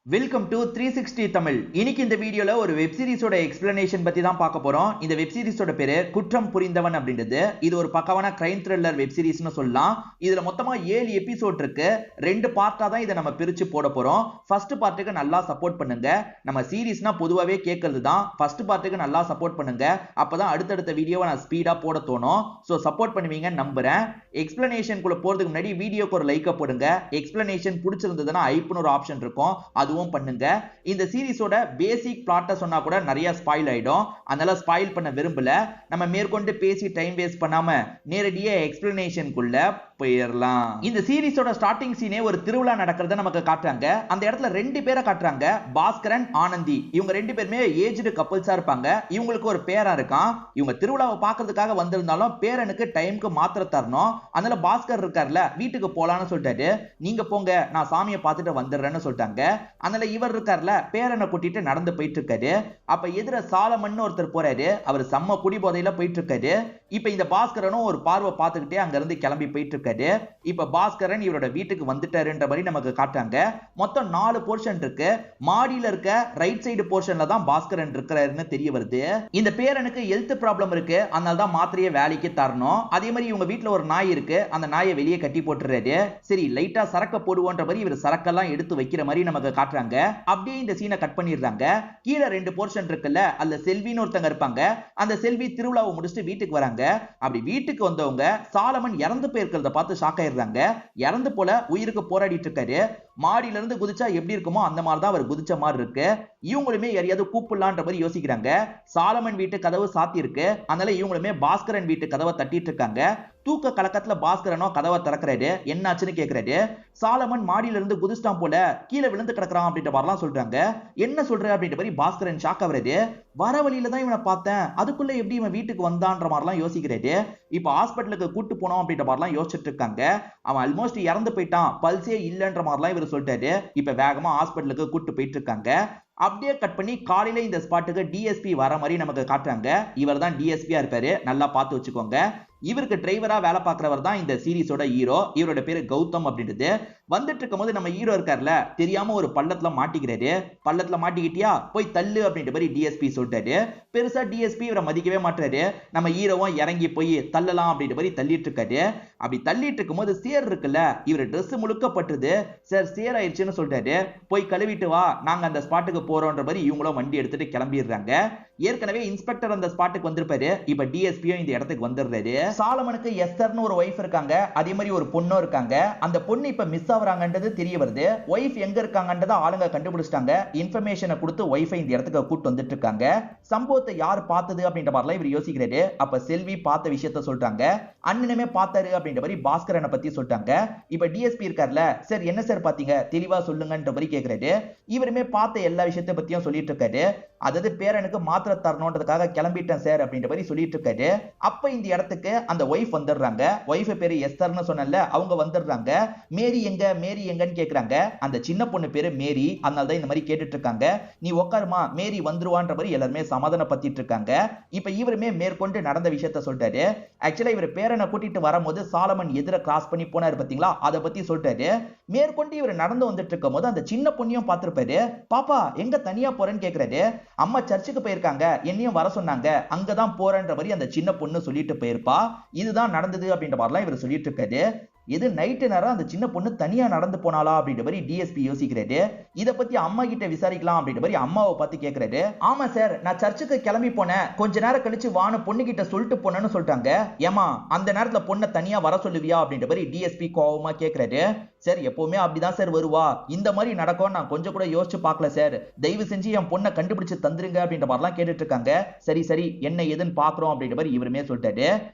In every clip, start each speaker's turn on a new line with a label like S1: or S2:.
S1: Welcome to 360 Tamil. இன்னைக்கு இந்த வீடியோல ஒரு வெப் சீரிஸோட எக்ஸ்பிளனேஷன் பத்தி தான் பார்க்க போறோம். இந்த வெப் சீரிஸோட பேரு குற்றம் புரிந்தவன் அப்படின்றது. இது ஒரு பக்கவான கிரைம் த்ரில்லர் வெப் சீரிஸ்னு சொல்லலாம். இதுல மொத்தமா 7 எபிசோட் இருக்கு. 2 பார்ட்டா தான் இதை நம்ம பிரிச்சு போட போறோம். ஃபர்ஸ்ட் பார்ட்டுக்கு நல்லா சப்போர்ட் பண்ணுங்க. நம்ம சீரிஸ்னா பொதுவாவே கேட்கறது தான். ஃபர்ஸ்ட் பார்ட்டுக்கு நல்லா சப்போர்ட் பண்ணுங்க. அப்பதான் அடுத்தடுத்த வீடியோவை நான் ஸ்பீடா போட தோணும். சோ சப்போர்ட் பண்ணுவீங்கன்னு நம்புறேன். எக்ஸ்பிளனேஷனுக்குள்ள போறதுக்கு முன்னாடி வீடியோக்கு ஒரு லைக் போடுங்க. எக்ஸ்பிளனேஷன் பிடிச்சிருந்ததுன்னா ஐப்னு ஒரு ஆப்ஷன் இருக்கும், அதுவும் பண்ணுங்க. இந்த சீரிஸோட பேசிக் பிளாட்ட சொன்னா கூட நிறைய ஸ்பாயில் ஆயிடும். அதனால ஸ்பாயில் பண்ண விரும்பல. நம்ம மேற்கொண்டு பேசி டைம் வேஸ்ட் பண்ணாம நேரடியா எக்ஸ்பிளனேஷனுக்குள்ள போயிடலாம். இந்த சீரிஸோட ஸ்டார்டிங் சீனே ஒரு திருவிழா நடக்கிறத நமக்கு காட்டுறாங்க. அந்த இடத்துல 2 பேரை காட்டுறாங்க, பாஸ்கரன் ஆனந்தி. இவங்க 2 பேருமே ஏஜ்டு கப்பிள்ஸா இருப்பாங்க. இவங்களுக்கு ஒரு பேரன் இருக்கான். இவங்க திருவிழாவை பார்க்கிறதுக்காக வந்திருந்தாலும் பேரனுக்கு டைம்க்கு மாத்திரை தரணும். அதனால பாஸ்கர் இருக்கார்ல, வீட்டுக்கு போலான்னு சொல்லிட்டாரு. நீங்க போங்க, நான் சாமியை பார்த்துட்டு வந்துடுறேன்னு சொல்லிட்டாங்க. அதனால இவர் இருக்கார்ல, பேரனை கூட்டிட்டு நடந்து போயிட்டு இருக்காரு. அப்ப எதிர சாலமன் ஒருத்தர் போறாரு. அவர் செம்ம குடி போதையில போயிட்டு இருக்காரு. இப்ப இந்த பாஸ்கரனும் ஒரு பார்வை பார்த்துக்கிட்டே அங்க இருந்து கிளம்பி போயிட்டு இருக்காரு. இப்ப பாஸ்கரன் இவரோட வீட்டுக்கு வந்துட்டாருன்ற மாதிரி நமக்கு காட்டுறாங்க. மொத்தம் 4 போர்ஷன் இருக்கு. மாடியில இருக்க ரைட் சைடு போர்ஷன்ல தான் பாஸ்கரன் இருக்கிறாருன்னு தெரிய வருது. இந்த பேரனுக்கு ஹெல்த் ப்ராப்ளம் இருக்கு, அதனால தான் மாத்திரையை வேலைக்கு தரணும். அதே மாதிரி இவங்க வீட்டுல ஒரு நாய் இருக்கு, அந்த நாயை வெளியே கட்டி போட்டுறாரு. சரி லைட்டா சரக்க போடுவோன்ற மாதிரி இவர் சரக்கெல்லாம் எடுத்து வைக்கிற மாதிரி நமக்கு காட்டுறாங்க. அப்படியே இந்த சீனை கட் பண்ணிடுறாங்க. கீழே 2 போர்ஷன் இருக்குல்ல, அதுல செல்வின்னு ஒருத்தங்க இருப்பாங்க. அந்த செல்வி திருவிழாவை முடிச்சுட்டு வீட்டுக்கு வராங்க. அப்படி வீட்டுக்கு வந்தவங்க சாலமன் இறந்து போயிருக்கிறத பார்த்து ஷாக் ஆயிடுறாங்க. இறந்து போல உயிருக்கு போராடிட்டு இருக்காரு. மாடியில இருந்து குதிச்சா எப்படி இருக்குமோ அந்த மாதிரி தான் அவர் குதிச்ச மாதிரி இருக்கு. இவங்களுமே யாரையாவது கூப்பிடலான்ற மாதிரி யோசிக்கிறாங்க. சாலமன் வீட்டு கதவு சாத்தி இருக்கு. அதனால இவங்களுமே பாஸ்கரன் வீட்டு கதவை தட்டிட்டு இருக்காங்க. தூக்க கலக்கத்துல பாஸ்கரனோ கதவை திறக்கிறாரு. என்னாச்சுன்னு கேக்குறாரு. சாலமன் மாடியில இருந்து குதிச்சிட்டான் போல, கீழே விழுந்து கிடக்குறான் அப்படின்ற மாதிரிலாம் சொல்றாங்க. என்ன சொல்ற அப்படின்ற மாதிரி பாஸ்கரன் ஷாக் ஆகுறாரு. வர வழியில தான் இவனை பார்த்தேன், அதுக்குள்ள எப்படி இவன் வீட்டுக்கு வந்தான்ற மாதிரிலாம் யோசிக்கிறாரு. இப்ப ஹாஸ்பிட்டலுக்கு கூட்டு போனோம் அப்படின்ற மாதிரிலாம் யோசிச்சுட்டு இருக்காங்க. அவன் ஆல்மோஸ்ட் இறந்து போயிட்டான், பல்சே இல்லன்ற மாதிரிலாம் இவர் சொல்லிட்டாரு. இப்ப வேகமா ஹாஸ்பிட்டலுக்கு கூட்டு போயிட்டு இருக்காங்க. அப்படியே கட் பண்ணி காலையில இந்த ஸ்பாட்டுக்கு டிஎஸ்பி வர மாதிரி நமக்கு காட்டுறாங்க. இவர் தான் டிஎஸ்பியா இருப்பாரு, நல்லா பார்த்து வச்சுக்கோங்க. இவருக்கு டிரைவரா வேலை பார்க்கிறவர் தான் இந்த சீரிஸோட ஹீரோ. இவரோட பேரு கௌதம் அப்படின்றது. வந்துட்டு இருக்கும் போது நம்ம ஹீரோ இருக்கார்ல, தெரியாம ஒரு பள்ளத்துல மாட்டிக்கிறாரு. பள்ளத்துல மாட்டிக்கிட்டியா, போய் தள்ளு அப்படின்ற மாதிரி டிஎஸ்பி சொல்லிட்டாரு. பெருசா டிஎஸ்பி இவரை மதிக்கவே மாட்டாரு. நம்ம ஹீரோவும் இறங்கி போய் தள்ளலாம் அப்படின்ற மாதிரி தள்ளிட்டு இருக்காரு. அப்படி தள்ளிட்டு இருக்கும் போது சேர் இருக்குல்ல, இவர் ட்ரெஸ் முழுக்கப்பட்டது. சார் சேர் ஆயிடுச்சுன்னு சொல்லிட்டாரு. போய் கழுவிட்டு வா, நாங்க அந்த ஸ்பாட்டுக்கு போறோன்ற மாதிரி இவங்களும் வண்டி எடுத்துட்டு கிளம்பிடுறாங்க. ஏற்கனவே இன்ஸ்பெக்டர் அந்த ஸ்பாட்டுக்கு வந்திருப்பாரு. இப்ப டிஎஸ்பியும் இந்த இடத்துக்கு வந்துடுறாரு. சாலமனுக்கு எஸ்தர்னு ஒரு வைஃப் இருக்காங்க, அதே மாதிரி ஒரு பொண்ணும் இருக்காங்க. அந்த பொண்ணு இப்ப மிஸ் ஆகுறாங்கன்றது தெரிய வருது. வைஃப் எங்க இருக்காங்கன்றத ஆளுங்க கண்டுபிடிச்சிட்டாங்க. இன்ஃபர்மேஷனை கொடுத்து வைஃபை இந்த இடத்துக்கு கூட்டு வந்துட்டு இருக்காங்க. சம்பவத்தை யார் பார்த்தது அப்படின்ற மாதிரிலாம் இவர் யோசிக்கிறாரு. அப்ப செல்வி பார்த்த விஷயத்த சொல்றாங்க. அண்ணனுமே பார்த்தாரு அப்படின்ற மாதிரி பாஸ்கரனை பத்தி சொல்லிட்டாங்க. இப்ப டிஎஸ்பி இருக்கார்ல, சார் என்ன சார் பாத்தீங்க, தெளிவா சொல்லுங்கன்ற மாதிரி கேக்குறாரு. இவருமே பார்த்த எல்லா விஷயத்தை பத்தியும் சொல்லிட்டு இருக்காரு. அதாவது பேரனுக்கு மாத்திரை தரணும்ன்றதுக்காக கிளம்பிட்டேன் சார் அப்படின்ற மாதிரி சொல்லிட்டு இருக்காரு. அப்ப இந்த இடத்துக்கு அந்த வைஃப் வந்துடுறாங்க. வைஃப் பேரு எஸ்தர்னு சொன்னல, அவங்க வந்துடுறாங்க. மேரி எங்க, மேரி எங்கன்னு கேக்குறாங்க. அந்த சின்ன பொண்ணு பேரு மேரி, அதனால தான் இந்த மாதிரி கேட்டுட்டு இருக்காங்க. நீ உட்காருமா, மேரி வந்துருவான்ற மாதிரி எல்லாருமே சமாதானப்படுத்திட்டு இருக்காங்க. இப்ப இவருமே மேற்கொண்டு நடந்த விஷயத்த சொல்லிட்டாரு. ஆக்சுவலா இவர் பேரனை கூட்டிட்டு வரும்போது சாலமன் எதிர கிராஸ் பண்ணி போனாரு பாத்தீங்களா, அதை பத்தி சொல்லிட்டாரு. மேற்கொண்டு இவர் நடந்து வந்துட்டு இருக்கும் போது அந்த சின்ன பொண்ணையும் பார்த்திருப்பாரு. பாப்பா எங்க தனியா போறேன்னு கேக்குறாரு. அம்மா சர்ச்சுக்கு போயிருக்காங்க, என்னையும் வர சொன்னாங்க, அங்கதான் போறேன்ற மாதிரி அந்த சின்ன பொண்ணு சொல்லிட்டு போயிருப்பா. இதுதான் நடந்தது அப்படின்ற மாதிரிலாம் இவர் சொல்லிட்டு இருக்காரு. இது நைட்டு நேரம் அந்த சின்ன பொண்ணு தனியா நடந்து போனாலா அப்படின்ற மாதிரி டிஎஸ்பி யோசிக்கிறாரு. இத பத்தி அம்மா கிட்ட விசாரிக்கலாம் அப்படின்ற மாதிரி அம்மாவை பார்த்து கேக்குறாரு. ஆமா சார், நான் சர்ச்சுக்கு கிளம்பி போனேன், கொஞ்ச நேரம் கழிச்சு வான்னு பொண்ணு கிட்ட சொல்லிட்டு போனேன்னு சொல்லிட்டாங்க. ஏமா அந்த நேரத்துல பொண்ணை தனியா வர சொல்லுவியா அப்படின்ற மாதிரி டிஎஸ்பி கோவமா கேக்குறாரு. சார் எப்பவுமே அப்படிதான் சார் வருவா, இந்த மாதிரி நடக்கும் நான் கொஞ்சம் கூட யோசிச்சு பார்க்கல சார், தயவு செஞ்சு என் பொண்ணை கண்டுபிடிச்சு தந்துருங்க அப்படின்ற மாதிரிலாம் கேட்டுட்டு இருக்காங்க. சரி சரி என்ன ஏதுன்னு பாக்குறோம் அப்படின்ற மாதிரி இவருமே சொல்லிட்டாரு.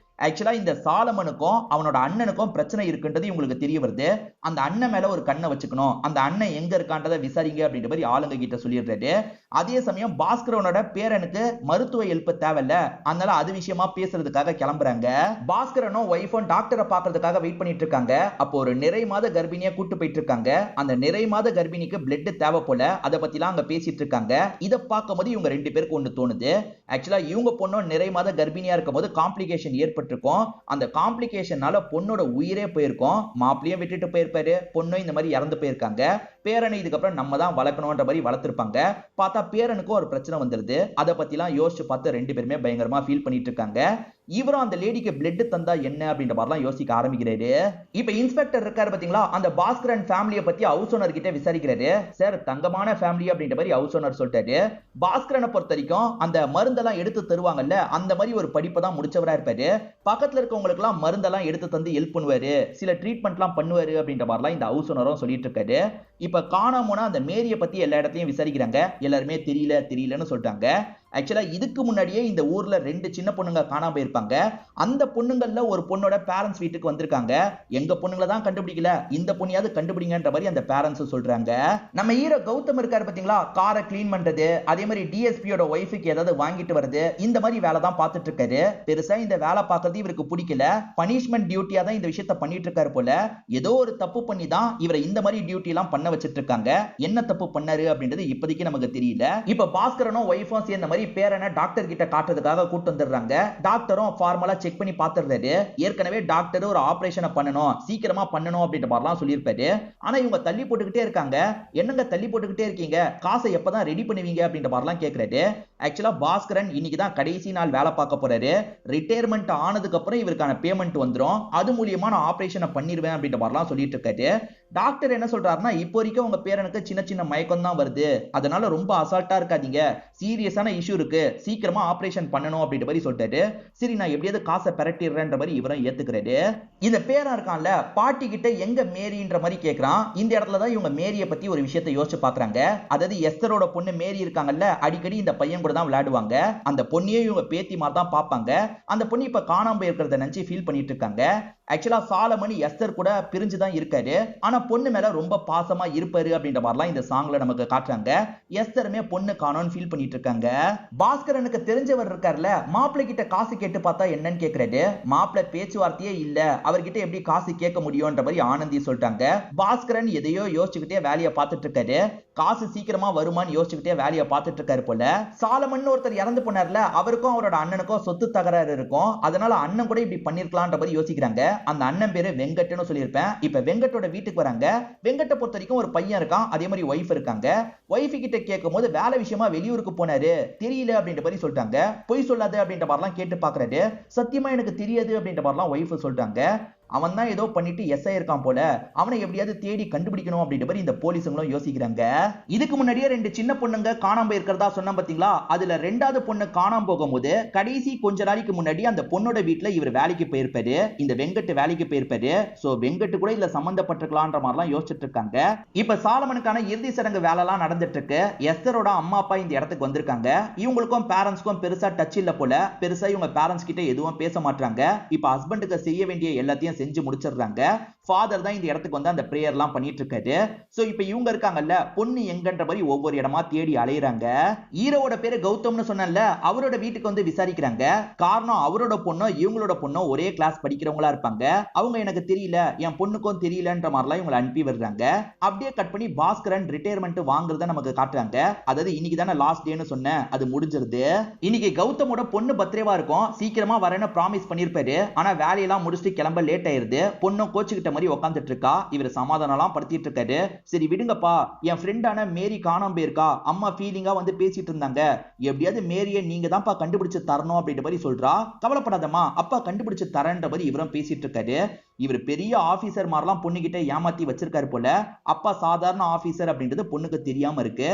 S1: ஆக்சுவலா இந்த சாலமனுக்கும் அவனோட அண்ணனுக்கும் பிரச்சனை இருக்குன்றது உங்களுக்கு தெரிய வருது. அந்த அண்ணன் மேல ஒரு கண்ணை வச்சுக்கணும், அந்த அண்ணன் எங்க இருக்கான்றதை விசாரிங்க அப்படின்ற மாதிரி ஆளுங்க கிட்ட சொல்லிடுறாரு. அதே சமயம் பாஸ்கரனோட பேரனுக்கு மருத்துவ ஹெல்ப் தேவையில்ல, அதனால அது விஷயமா பேசுறதுக்காக கிளம்புறாங்க. பாஸ்கரனும் ஒய்ஃபும் டாக்டரை பாக்குறதுக்காக வெயிட் பண்ணிட்டு இருக்காங்க. அப்போ ஒரு நிறை மாத கர்ப்பிணி கர்ப்பிணியா கூட்டு போயிட்டு இருக்காங்க. அந்த நிறை மாத கர்ப்பிணிக்கு பிளட் தேவை போல, அதை பத்திலாம் அங்க பேசிட்டு இருக்காங்க. இதை பார்க்கும்போது இவங்க ரெண்டு பேருக்கு ஒண்ணு தோணுது. ஆக்சுவலா இவங்க பொண்ணும் நிறை மாத கர்ப்பிணியா இருக்கும்போது காம்ப்ளிகேஷன் ஏற்பட்டிருக்கும். அந்த காம்ப்ளிகேஷனால பொண்ணோட உயிரே போயிருக்கும். மாப்பிளையும் விட்டுட்டு போயிருப்பாரு, பொண்ணும் இந்த மாதிரி இறந்து போயிருக்காங்க. பேரனை இதுக்கப்புறம் நம்ம தான் வளர்க்கணும்ன்ற மாதிரி வளர்த்திருப்பாங்க. பார்த்தா பேரனுக்கும் ஒரு பிரச்சனை வந்துருது. அதை பத்திலாம் யோசிச்சு பார்த்து ரெண்டு பேருமே பயங்கரமா ஃபீல் பண்ணிட்டு இருக்காங்க. இவரும் அந்த லேடிக்கு பிளட் தந்தா என்ன அப்படின்ற மாதிரிலாம் யோசிக்க ஆரம்பிக்கிறாரு. இப்ப இன்ஸ்பெக்டர் இருக்காரு பாத்தீங்களா, அந்த பாஸ்கரன் ஃபேமிலியை பத்தி ஹவுஸ் ஓனர் கிட்ட விசாரிக்கிறாரு. சார், தங்கமான ஃபேமிலி அப்படின்ற மாதிரி ஹவுஸ் ஓனர் சொல்லிட்டாரு. பாஸ்கரனை பொறுத்த வரைக்கும் அந்த மருந்தெல்லாம் எடுத்து தருவாங்கல்ல, அந்த மாதிரி ஒரு படிப்பை தான் முடிச்சவரா இருப்பாரு. பக்கத்துல இருக்கவங்களுக்கு எல்லாம் மருந்தெல்லாம் எடுத்து தந்து ஹெல்ப் பண்ணுவாரு, சில ட்ரீட்மெண்ட் எல்லாம் பண்ணுவாரு அப்படின்ற மாதிரிலாம் இந்த ஹவுஸ் ஓனரும் சொல்லிட்டு இருக்காரு. இப்ப காணாம அந்த மேரிய பத்தி எல்லா இடத்தையும் விசாரிக்கிறாங்க. எல்லாருமே தெரியலன்னு சொல்லிட்டாங்க. ஆக்சுவலா இதுக்கு முன்னாடியே இந்த ஊர்ல ரெண்டு சின்ன பொண்ணுங்க காணாம போயிருப்பாங்க. அந்த பொண்ணுங்கள்ல ஒரு பொண்ணோட பேரண்ட்ஸ் வீட்டுக்கு வந்திருக்காங்க. எங்க பொண்ணுங்களை தான் கண்டுபிடிக்கல, இந்த பொண்ணையாவது கண்டுபிடிங்கன்ற மாதிரி அந்த பேரண்ட்ஸ் சொல்றாங்க. நம்ம ஹீரோ கௌதம் இருக்காரு பாத்தீங்களா, காரை கிளீன் பண்றது, அதே மாதிரி டிஎஸ்பியோட ஒய்ஃபுக்கு ஏதாவது வாங்கிட்டு வருது, இந்த மாதிரி வேலை தான் பார்த்துட்டு இருக்காரு. பெருசா இந்த வேலை பார்க்கறது இவருக்கு பிடிக்கல. பனிஷ்மெண்ட் டியூட்டியா தான் இந்த விஷயத்த பண்ணிட்டு இருக்காரு போல. ஏதோ ஒரு தப்பு பண்ணி தான் இவரை இந்த மாதிரி டியூட்டி எல்லாம் பண்ண வச்சிட்டு இருக்காங்க. என்ன தப்பு பண்ணாரு அப்படின்றது இப்போதைக்கு நமக்கு தெரியல. இப்ப பாஸ்கரனும் ஒய்ஃபும் சேர்ந்த மாதிரி பேரனை டாக்டர் கிட்ட காட்டுறதுக்காக கூட்டு வந்துடுறாங்க. டாக்டரும் ஃபார்மலா செக் பண்ணி பார்த்துறாரு. ஏற்கனவே டாக்டர் ஒரு ஆபரேஷனை பண்ணணும், சீக்கிரமா பண்ணணும் அப்படின்ற மாதிரிலாம் சொல்லியிருப்பாரு. ஆனா இவங்க தள்ளி போட்டுக்கிட்டே இருக்காங்க. என்னங்க தள்ளி போட்டுக்கிட்டே இருக்கீங்க, காசை எப்பதான் ரெடி பண்ணுவீங்க அப்படின்ற மாதிரிலாம் கேட்கிறாரு. ஆக்சுவலா பாஸ்கரன் இன்னைக்கு தான் கடைசி நாள் வேலை பார்க்க போறாரு. ரிட்டையர்மெண்ட் ஆனதுக்கு அப்புறம் இவருக்கான பேமெண்ட் வந்துடும், அது மூலியமா நான் ஆபரேஷனை பண்ணிடுவேன் அப்படின்ற மாதிரிலாம் சொல்லிட்டு இருக்காரு. டாக்டர் என்ன சொல்றாருன்னா, இப்போ வரைக்கும் உங்க பேரனுக்கு சின்ன சின்ன மயக்கம் தான் வருது, அதனால ரொம்ப அசால்ட்டா இருக்காதீங்க, சீரியஸான இஷ்யூ இருக்கு, சீக்கிரமா ஆபரேஷன் பண்ணணும் அப்படின்ற மாதிரி சொல்லிட்டாரு. சரி, நான் எப்படியாவது காசை பெரட்டிடுறேன்ற மாதிரி இவரும் ஏத்துக்கிறாரு. இந்த பேரன் இருக்கான்ல, பாட்டி கிட்ட எங்க மேரின்ற மாதிரி கேட்கறான். இந்த இடத்துல தான் இவங்க மேரியை பத்தி ஒரு விஷயத்தை யோசிச்சு பாக்குறாங்க. அதாவது எஸ்தரோட பொண்ணு மேரி இருக்காங்கல்ல, அடிக்கடி இந்த பையன் கூட தான் விளையாடுவாங்க. அந்த பொண்ணையே இவங்க பேத்தி மாதிரி தான் பார்ப்பாங்க. அந்த பொண்ணு இப்ப காணாம போயிருக்கிறத நினைச்சு ஃபீல் பண்ணிட்டு இருக்காங்க. ஆக்சுவலா சாலமன் எஸ்தர் கூட பிரிஞ்சுதான் இருக்காரு, ஆனா பொண்ணு மேல ரொம்ப பாசமா இருப்பாரு அப்படின்ற மாதிரிலாம் இந்த சாங்ல நமக்கு காட்டுறாங்க. எஸ்தருமே பொண்ணு காணோன்னு ஃபீல் பண்ணிட்டு இருக்காங்க. பாஸ்கரனுக்கு தெரிஞ்சவர் இருக்காருல, மாப்பிள்ளை கிட்ட காசு கேட்டு பார்த்தா என்னன்னு கேக்குறாரு. மாப்பிள்ளை பேச்சுவார்த்தையே இல்ல, அவர்கிட்ட எப்படி காசு கேட்க முடியும்ன்ற மாதிரி ஆனந்தி சொல்லிட்டாங்க. பாஸ்கரன் எதையோ யோசிச்சுக்கிட்டே வேலையை பார்த்துட்டு இருக்காரு. காசு சீக்கிரமா வருமானு யோசிச்சுக்கிட்டே வேலையை பார்த்துட்டு இருக்காரு போல. சாலமன் ஒருத்தர் இறந்து போனார்ல, அவருக்கும் அவரோட அண்ணனுக்கும் சொத்து தகராறு இருக்கும், அதனால அண்ணன் கூட இப்படி பண்ணிருக்கலாம்ன்ற மாதிரி யோசிக்கிறாங்க. அந்த அண்ணன் பேரு வெங்கட்னு சொல்லியிருப்பேன். இப்ப வெங்கட்டோட வீட்டுக்கு வராங்க. வெங்கட்ட பொறுத்த வரைக்கும் ஒரு பையன் இருக்கான், அதே மாதிரி ஒய்ஃப் இருக்காங்க. ஒய்ஃப் கிட்ட கேட்கும் போது வேலை விஷயமா வெளியூருக்கு போனாரு, தெரியல அப்படின்ற மாதிரி சொல்லிட்டாங்க. பொய் சொல்லாது அப்படின்ற மாதிரிலாம் கேட்டு பாக்குறாரு. சத்தியமா எனக்கு தெரியாது அப்படின்ற மாதிரிலாம் ஒய்ஃப் சொல்லிட்டாங்க. அவன் தான் ஏதோ பண்ணிட்டு எஸ்ஐ இருக்கான் போல, அவனை எப்படியாவது தேடி கண்டுபிடிக்கணும் அப்படின்ற மாதிரி இந்த போலீஸுங்களும் யோசிக்கிறாங்க. இதுக்கு முன்னாடியே ரெண்டு சின்ன பொண்ணுங்க காணாம இருக்கிறதா சொன்ன பாத்தீங்களா, அதுல ரெண்டாவது பொண்ணு காணாம போகும்போது கடைசி கொஞ்ச நாளைக்கு முன்னாடி அந்த பொண்ணோட வீட்டுல இவர் வேலைக்கு போயிருப்பாரு, இந்த வெங்கட் வேலைக்கு போயிருப்பாரு. சோ வெங்கட் கூட இதுல சம்பந்தப்பட்டிருக்கலான்ற மாதிரிலாம் யோசிச்சுட்டு இருக்காங்க. இப்ப சாலமனுக்கான இறுதி சடங்கு வேலை எல்லாம் நடந்துட்டு இருக்கு. எஸ்தரோட அம்மா அப்பா இந்த இடத்துக்கு வந்திருக்காங்க. இவங்களுக்கும் பேரண்ட்ஸ்க்கும் பெருசா டச் இல்ல போல, பெருசா இவங்க பேரண்ட்ஸ் கிட்ட எதுவும் பேச மாட்டாங்க. இப்ப ஹஸ்பண்டுக்கு செய்ய வேண்டிய எல்லாத்தையும் செஞ்சு முடிச்சிடுறாங்க. ஃபாதர் தான் இந்த இடத்துக்கு வந்து அந்த பிரேயர் எல்லாம் பண்ணிட்டு இருக்காரு. சோ இப்போ இவங்க இருக்காங்கல்ல, பொண்ணு எங்கன்ற மாதிரி ஒவ்வொரு இடமா தேடி அலையறாங்க. ஹீரோவோட பேரு கௌதம்னு சொன்னேன்ல, அவரோட வீட்டுக்கு வந்து விசாரிக்கிறாங்க. காரணம் அவரோட பொண்ணோ இவங்களோட பொண்ணோ ஒரே கிளாஸ் படிக்கிறவங்களா இருப்பாங்க. அவங்க எனக்கு தெரியல, என் பொண்ணுக்கும் தெரியலன்ற மாதிரிலாம் இவங்களை அனுப்பி விடுறாங்க. அப்படியே கட் பண்ணி பாஸ்கரன் ரிட்டையர்மெண்ட் வாங்குறத நமக்கு காட்டுறாங்க. அதாவது இன்னைக்கு தானே லாஸ்ட் டேன்னு சொன்னேன், அது முடிஞ்சிருது. இன்னைக்கு கௌதமோட பொண்ணு பர்த்டேவா இருக்கும், சீக்கிரமா வரேன்னு ப்ராமிஸ் பண்ணிருப்பாரு. ஆனா வேலையெல்லாம் முடிச்சுட்டு கிளம்ப லேட் ஆயிருது. பொண்ணும் கோச்சுக்கிட்ட மாதிரி உட்காந்துட்டு இருக்கா. இவர் சமாதானம்லாம் படுத்திட்டு இருக்காரு. சரி விடுங்கப்பா, என் ஃப்ரெண்டான மேரி காணாம போயிருக்கா, அம்மா ஃபீலிங்கா வந்து பேசிட்டு இருந்தாங்க, எப்படியாவது மேரியை நீங்க தான்ப்பா கண்டுபிடிச்சு தரணும் அப்படின்ற மாதிரி சொல்றா. கவலைப்படாதம்மா, அப்பா கண்டுபிடிச்சு தரேன்ற மாதிரி இவரும் பேசிட்டு இருக்காரு. இவர் பெரிய ஆபீசர் மாதிரிலாம் பொண்ணுகிட்ட ஏமாத்தி வச்சிருக்காரு போல. அப்பா சாதாரண ஆபீசர் அப்படின்றது பொண்ணுக்கு தெரியாம இருக்கு.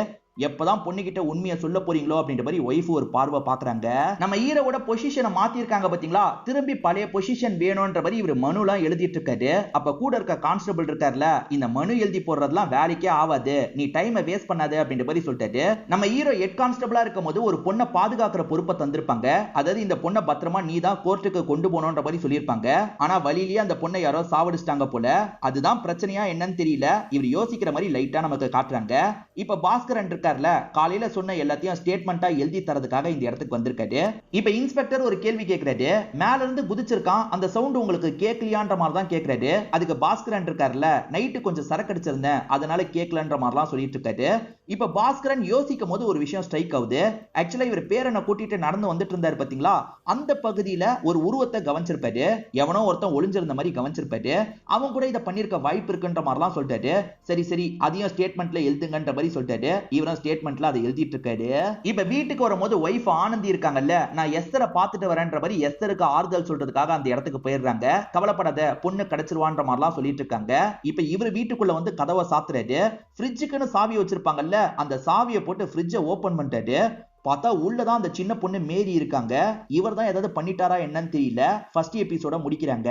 S1: எப்பதான் பொண்ணுகிட்ட உண்மையை சொல்ல போறீங்களோ அப்படின்ற மாதிரி ஒய்ஃப் ஒரு பார்வை பாக்குறாங்க. நம்ம ஹீரோவோட பொசிஷனை மாத்தி இருக்காங்க பாத்தீங்களா, திரும்பி பழைய பொசிஷன் வேணும்ன்ற மாதிரி இவர் மனுலாம் எழுதிட்டு இருக்காரு. அப்ப கூட இருக்க கான்ஸ்டபிள் இருக்காருல, இந்த மனு எழுதி போடுறதுலாம் வேலைக்கே ஆகாது, நீ டைமை வேஸ்ட் பண்ணாத அப்படின்ற மாதிரி சொல்லிட்டாரு. நம்ம ஹீரோ ஹெட் கான்ஸ்டபிளா இருக்கும் போது ஒரு பொண்ணை பாதுகாக்கிற பொறுப்பை தந்திருப்பாங்க. அதாவது இந்த பொண்ணை பத்திரமா நீ தான் கோர்ட்டுக்கு கொண்டு போனோன்ற மாதிரி சொல்லியிருப்பாங்க. ஆனா வழியிலேயே அந்த பொண்ணை பொண்ணை யாரோ சாவடிச்சிட்டாங்க போல. அதுதான் பிரச்சனையா என்னன்னு தெரியல. இவர் யோசிக்கிற மாதிரி லைட்டா நமக்கு காட்டுறாங்க. இப்ப பாஸ்கரன் இருக்கார்ல, காலையில சொன்ன எல்லாத்தையும் ஸ்டேட்மெண்டா எழுதி தரதுக்காக இந்த இடத்துக்கு வந்திருக்காரு. இப்ப இன்ஸ்பெக்டர் ஒரு கேள்வி கேட்கிறாரு. மேல இருந்து குதிச்சிருக்கான், அந்த சவுண்ட் உங்களுக்கு கேட்கலையான்ற மாதிரி தான் கேட்கிறாரு. அதுக்கு பாஸ்கரன் இருக்கார்ல, நைட்டு கொஞ்சம் சரக்கு அடிச்சிருந்தேன் அதனால கேட்கலன்ற மாதிரிலாம் சொல்லிட்டு இருக்காரு. இப்ப பாஸ்கரன் யோசிக்கும் போது ஒரு விஷயம் ஸ்ட்ரைக் ஆகுது. ஆக்சுவலா இவர் பேரனை கூட்டிட்டு நடந்து வந்துட்டு இருந்தாரு பாத்தீங்களா, அந்த பகுதியில ஒரு உருவத்தை கவனிச்சிருப்பாரு. எவனோ ஒருத்தன் ஒளிஞ்சிருந்த மாதிரி கவனிச்சிருப்பாரு. அவன் கூட இதை பண்ணிருக்க வாய்ப்பு இருக்குன்ற மாதிரிலாம் சொல்லிட்டாரு. சரி சரி அதையும் ஸ்டேட்மெண்ட்ல எழுதுங்கன்ற மாதிரி சொல்லிட்டாரு. இவரும் ஸ்டேட்மெண்ட்ல அதை எழுதிட்டு இருக்காரு. இப்ப வீட்டுக்கு வரும்போது ஒய்ஃப் ஆனந்தி இருக்காங்கல்ல, நான் எஸ்தரை பார்த்துட்டு வரேன்ற மாதிரி எஸ்தருக்கு ஆறுதல் சொல்றதுக்காக அந்த இடத்துக்கு போயிடுறாங்க. கவலைப்படாத, பொண்ணு கிடைச்சிருவான்ற மாதிரிலாம் சொல்லிட்டு இருக்காங்க. இப்ப இவர் வீட்டுக்குள்ள வந்து கதவை சாத்துறாரு. ஃப்ரிட்ஜுக்குன்னு சாவி வச்சிருப்பாங்கல்ல, அந்த சாவியை போட்டு ஃப்ரிட்ஜை ஓபன் பண்ணிட்டாரு. பார்த்தா உள்ளதான் அந்த சின்ன பொண்ணு மேரி இருக்காங்க. இவர் தான் ஏதாவது பண்ணிட்டாரா என்னன்னு தெரியல. ஃபர்ஸ்ட் எபிசோட முடிக்கிறாங்க.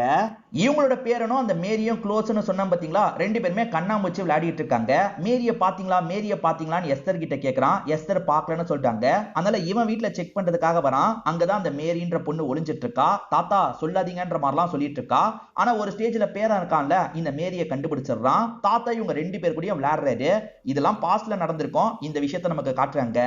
S1: இவங்களோட பேரனும் அந்த மேரியும் க்ளோஸ்னு சொன்னா பாத்தீங்களா, ரெண்டு பேருமே கண்ணாமூச்சி விளையாடிட்டு இருக்காங்க. மேரிய பாத்தீங்களா மேரிய பாத்தீங்களான்னு எஸ்தர் கிட்ட கேக்குறான். எஸ்தர் பாக்கலன்னு சொல்லிட்டாங்க. அதனால இவன் வீட்டுல செக் பண்றதுக்காக வரான். அங்கதான் அந்த மேரின்ற பொண்ணு ஒளிஞ்சிட்டு இருக்கா. தாத்தா சொல்லாதீங்கன்ற மாதிரிலாம் சொல்லிட்டு இருக்கா. ஆனா ஒரு ஸ்டேஜ்ல பேரன் இருக்கான்ல, இந்த மேரிய கண்டுபிடிச்சிடுறான். தாத்தா இவங்க ரெண்டு பேர் கூடயும் விளையாடுறாரு. இதெல்லாம் பாஸ்ட்ல நடந்திருக்கும். இந்த விஷயத்தை நமக்கு காட்டுறாங்க.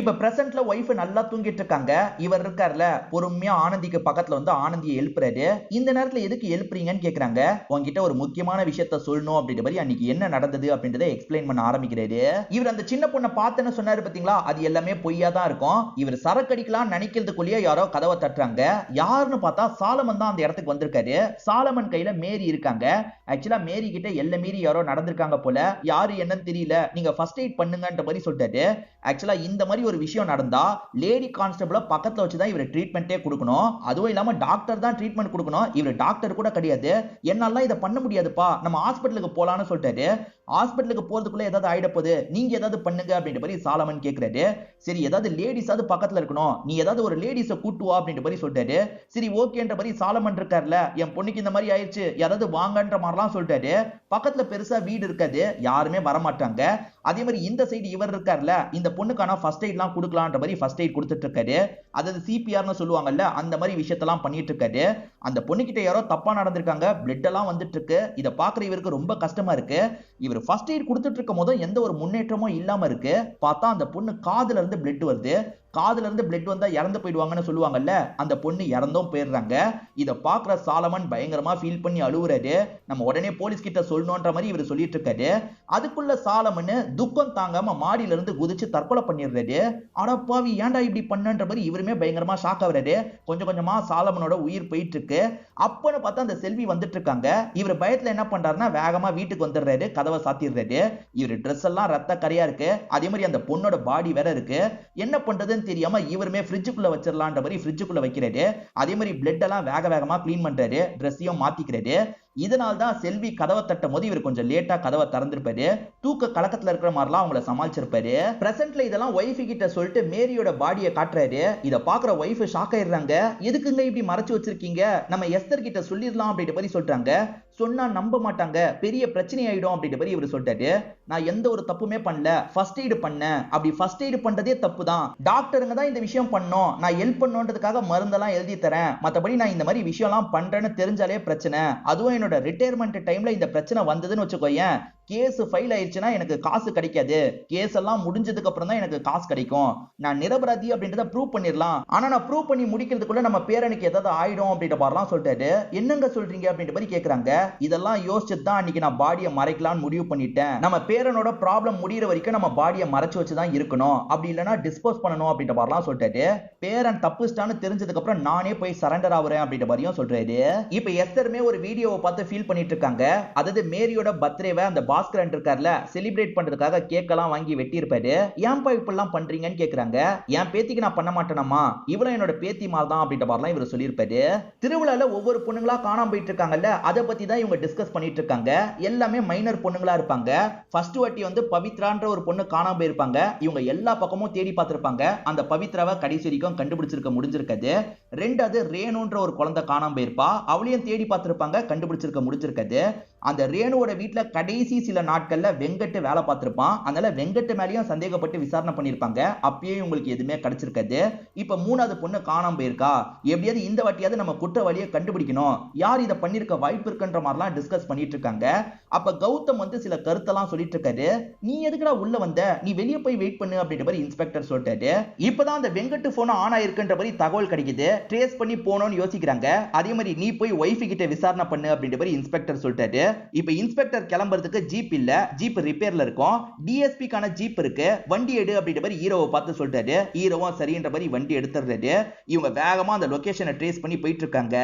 S1: இப்ப பிரசன்ட் வைஃப் நல்லா தூங்கிட்டு இருக்காங்க. இவர் இருக்கார்ல, பொறுமையா ஆனந்திக்கு பக்கத்துல வந்து ஆனந்தியை எழுப்புறாரு. இந்த நேரத்துல எதுக்கு எழுப்புறீங்கன்னு கேக்குறாங்க. உங்ககிட்ட ஒரு முக்கியமான விஷயத்த சொல்லணும் அப்படின்ற மாதிரி அன்னைக்கு என்ன நடந்தது அப்படின்றத எக்ஸ்பிளைன் பண்ண ஆரம்பிக்கிறாரு. இவர் அந்த சின்ன பொண்ணை பார்த்தேன்னு சொன்னாரு பாத்தீங்களா, அது எல்லாமே பொய்யா தான் இருக்கும். இவர் சரக்கு அடிக்கலாம் நினைக்கிறதுக்குள்ளேயே யாரோ கதவை தட்டுறாங்க. யாருன்னு பார்த்தா சாலமன் தான் அந்த இடத்துக்கு வந்திருக்காரு. சாலமன் கையில மேரி இருக்காங்க. ஆக்சுவலா மேரி கிட்ட எல்லை மீறி யாரோ நடந்திருக்காங்க போல. யாரு என்னன்னு தெரியல, நீங்க ஃபர்ஸ்ட் எய்ட் பண்ணுங்கன்ற மாதிரி சொல்லிட்டாரு. ஆக்சுவலா இந்த மாதிரி ஒரு விஷயம் நடந்தா லேடி கான்ஸ்டபிள பக்கத்துல வச்சு தான் இவர் ட்ரீட்மெண்ட்டே கொடுக்கணும். அதுவும் இல்லாம டாக்டர் தான் ட்ரீட்மெண்ட் கொடுக்கணும். இவர் டாக்டர் கூட கிடையாது. என்னால இதை பண்ண முடியாதுப்பா, நம்ம ஹாஸ்பிட்டலுக்கு போலான்னு சொல்லிட்டாரு. ஹாஸ்பிட்டலுக்கு போறதுக்குள்ள ஏதாவது ஆயிட போகுது, நீங்க ஏதாவது பண்ணுங்க அப்படின்ற மாதிரி சாலமன் கேக்குறாரு. சரி ஏதாவது லேடிஸாவது பக்கத்துல இருக்கணும், நீ ஏதாவது ஒரு லேடிஸ கூட்டுவா அப்படின்ற மாதிரி சொல்லிட்டாரு. சரி ஓகேன்ற மாதிரி சாலமன் இருக்கார்ல, என் பொண்ணுக்கு இந்த மாதிரி ஆயிடுச்சு யாராவது வாங்கன்ற மாதிரிலாம் சொல்லிட்டாரு. பக்கத்துல பெருசா வீடு இருக்காது, யாருமே வரமாட்டாங்க. அதே மாதிரி இந்த சைடு இவர் இருக்கார்ல, இந்த பொண்ணுக்கான ஃபர்ஸ்ட் எய்ட்லாம் கொடுக்கலான்ற மாதிரி ஃபர்ஸ்ட் எய்ட் கொடுத்துட்டு இருக்காரு. அதாவது சிபிஆர்னு சொல்லுவாங்கல்ல, அந்த மாதிரி விஷயத்தெல்லாம் பண்ணிட்டு இருக்காரு. அந்த பொண்ணுகிட்ட யாரோ தப்பா நடந்திருக்காங்க, பிளட் எல்லாம் வந்துட்டு இருக்கு. இதை பாக்குற இவருக்கு ரொம்ப கஷ்டமா இருக்கு. இவர் ஃபர்ஸ்ட் எய்ட் கொடுத்துட்டு இருக்கும் போது எந்த ஒரு முன்னேற்றமும் இல்லாம இருக்கு. பார்த்தா அந்த பொண்ணு காதுல இருந்து பிளட் வருது. காதுல இருந்து பிளட் வந்தா இறந்து போயிடுவாங்கன்னு சொல்லுவாங்கல்ல, அந்த பொண்ணு இறந்தும் போயிடுறாங்க. இத பாக்குற சாலமன் பயங்கரமா ஃபீல் பண்ணி அழுவுறாரு. நம்ம உடனே போலீஸ் கிட்ட சொல்லணும்ன்ற மாதிரி இவர் சொல்லிட்டு இருக்காரு. அதுக்குள்ள சாலமன் துக்கம் தாங்காம மாடியில இருந்து குதிச்சு தற்கொலை பண்ணிடுறாரு. அடப்பாவி ஏன்டா இப்படி பண்ணன்ற மாதிரி இவருமே பயங்கரமா ஷாக் ஆகுறாரு. கொஞ்சம் கொஞ்சமா சாலமனோட உயிர் போயிட்டு இருக்கு. அப்பன்னு பார்த்தா அந்த செல்வி வந்துட்டு இருக்காங்க. இவர் பயத்துல என்ன பண்றாருன்னா வேகமா வீட்டுக்கு வந்துடுறாரு. கதவை சாத்திடுறாரு. இவர் ட்ரெஸ் எல்லாம் ரத்த கரையா இருக்கு. அதே மாதிரி அந்த பொண்ணோட பாடி வேற இருக்கு. என்ன பண்றதுன்னு தெரியாம இவருமே ஃப்ரிட்ஜுக்குள்ள வச்சிரலான்ற மாதிரி ஃப்ரிட்ஜுக்குள்ள வைக்கிறாரு. அதே மாதிரி பிளட் எல்லாம் வேக வேகமா கிளீன் பண்றாரு. ட்ரெஸ்ஸையும் மாத்திக்கிறாரு. இதனால தான் செல்வி கதவை தட்டும் போது இவர் கொஞ்சம் லேட்டா கதவை திறந்திருப்பாரு. தூக்க கலக்கத்துல இருக்கிற மாதிரிலாம் அவங்கள சமாளிச்சிருப்பாரு. பிரசன்ட்ல இதெல்லாம் ஒய்ஃப் கிட்ட சொல்லிட்டு மேரியோட பாடியை காட்டுறாரு. இத பாக்குற ஒய்ஃப் ஷாக் ஆயிடுறாங்க. எதுக்குங்க இப்படி மறைச்சு வச்சிருக்கீங்க, நம்ம எஸ்தர் கிட்ட சொல்லிடலாம் அப்படின்ற மாதிரி சொல்றாங்க. சொன்னா நம்ப மாட்டாங்க, பெரிய பிரச்சனை ஆயிடும் அப்படின்ற மாதிரி இவர் சொல்லிட்டாரு. நான் எந்த ஒரு தப்புமே பண்ணல, ஃபர்ஸ்ட் எய்டு பண்ணேன். அப்படி ஃபர்ஸ்ட் எய்டு பண்றதே தப்பு தான். டாக்டருங்க தான் இந்த விஷயம் பண்ணோம், நான் ஹெல்ப் பண்ணணுன்றதுக்காக மருந்தெல்லாம் எழுதி தரேன். மத்தபடி நான் இந்த மாதிரி விஷயம்லாம் பண்றேன்னு தெரிஞ்சாலே பிரச்சனை. அதுவும் என்னோட ரிட்டையர்மெண்ட் டைம்ல இந்த பிரச்சனை வந்ததுன்னு வச்சுக்கோயேன், கேஸ் ஃபைல் ஆயிடுச்சுன்னா எனக்கு காசு கிடைக்காது. கேஸ் எல்லாம் முடிஞ்சதுக்கு அப்புறம் தான் எனக்கு காசு கிடைக்கும். நான் நிரபராதி அப்படின்றத ப்ரூவ் பண்ணிடலாம். ஆனா நான் ப்ரூவ் பண்ணி முடிக்கிறதுக்குள்ள நம்ம பேரனுக்கு ஏதாவது ஆயிடும் அப்படின்ற மாதிரிலாம் சொல்லிட்டாரு. என்னங்க சொல்றீங்க அப்படின்ற மாதிரி கேக்குறாங்க. இதெல்லாம் யோசிச்சு தான் அன்னைக்கு நான் பாடியை மறைக்கலாம்னு முடிவு பண்ணிட்டேன். நம்ம பேரனோட ப்ராப்ளம் முடியிற வரைக்கும் நம்ம பாடியை மறைச்சு வச்சுதான் இருக்கணும், அப்படி இல்லைன்னா டிஸ்போஸ் பண்ணணும் அப்படின்ற மாதிரிலாம் சொல்லிட்டாரு. பேரன் தப்புஸ்டான்னு தெரிஞ்சதுக்கு அப்புறம் நானே போய் சரண்டர் ஆகுறேன் அப்படின்ற மாதிரியும் சொல்றாரு. இப்ப எஸ்தருமே ஒரு வீடியோவை பார்த்து ஃபீல் பண்ணிட்டு இருக்காங்க. அதாவது மேரியோட பர்த்டேவை அந்த பாஸ்கரன் இருக்கார்ல செலிப்ரேட் பண்றதுக்காக கேக் எல்லாம் வாங்கி வெட்டி இருப்பாரு. ஏன்பா இப்பெல்லாம் பண்றீங்கன்னு கேக்குறாங்க. என் பேத்திக்கு நான் பண்ண மாட்டேனம்மா, இவளும் என்னோட பேத்தி மாதிரி தான் அப்படின்ற மாதிரிலாம் இவர் சொல்லியிருப்பாரு. திருவிழால ஒவ்வொரு பொண்ணுங்களா காணாம போயிட்டு இருக்காங்கல்ல, அதை பத்தி தான் இவங்க டிஸ்கஸ் பண்ணிட்டு இருக்காங்க. எல்லாமே மைனர் பொண்ணுங்களா இருப்பாங்க. ஃபர்ஸ்ட் வாட்டி வந்து பவித்ரான்ற ஒரு பொண்ணு காணாம போயிருப்பாங்க. இவங்க எல்லா பக்கமும் தேடி பார்த்திருப்பாங்க. அந்த பவித்ராவை கடைசி வரைக்கும் கண்டுபிடிச்சிருக்க முடிஞ்சிருக்காது. ரெண்டாவது ரேணுன்ற ஒரு குழந்தை காணாம போயிருப்பா. அவளையும் தேடி பார்த்திருப்பாங்க, கண்டுபிடிச்சிருக்க முடிஞ்சிருக்காது. அந்த ரேணுவோட வீட்டுல கடைசி சில நாட்கள்ல வெங்கட் வேலை பார்த்திருப்பான். அதனால வெங்கட் மேலயும் சந்தேகப்பட்டு விசாரணை பண்ணிருப்பாங்க. அப்பயே உங்களுக்கு எதுவுமே கிடைச்சிருக்காது. இப்ப மூணாவது பொண்ணு காணாம போயிருக்கா. எப்படியாவது இந்த வாட்டியாவது நம்ம குற்றவாளியை கண்டுபிடிக்கணும், யார் இதை பண்ணிருக்க வாய்ப்பு இருக்குன்ற மாதிரிலாம் டிஸ்கஸ் பண்ணிட்டு இருக்காங்க. அப்ப கௌதம் வந்து சில கருத்தெல்லாம் சொல்லிட்டு இருக்காரு. நீ எதுக்குடா உள்ள வந்த, நீ வெளியே போய் வெயிட் பண்ணு அப்படின்ற மாதிரி இன்ஸ்பெக்டர் சொல்லிட்டாரு. இப்பதான் அந்த வெங்கட் போன் ஆன் ஆயிருக்குன்ற மாதிரி தகவல் கிடைக்குது. ட்ரேஸ் பண்ணி போனோம்னு யோசிக்கிறாங்க. அதே மாதிரி நீ போய் ஒய்ஃப் கிட்ட விசாரணை பண்ணு அப்படின்ற மாதிரி இன்ஸ்பெக்டர் சொல்லிட்டாரு. இப்ப இன்ஸ்பெக்டர் கிளம்புறதுக்கு ஜீப் இல்ல, ஜீப் ரிப்பேர்ல இருக்கும். டிஎஸ்பிக்கான ஜீப் இருக்கு, வண்டி எடு அப்படின்ற மாதிரி ஹீரோவை பார்த்து சொல்லிட்டாரு. ஹீரோவும் சரின்ற மாதிரி வண்டி எடுத்துறாரு. இவங்க வேகமா அந்த லொகேஷனை ட்ரேஸ் பண்ணி போயிட்டு இருக்காங்க.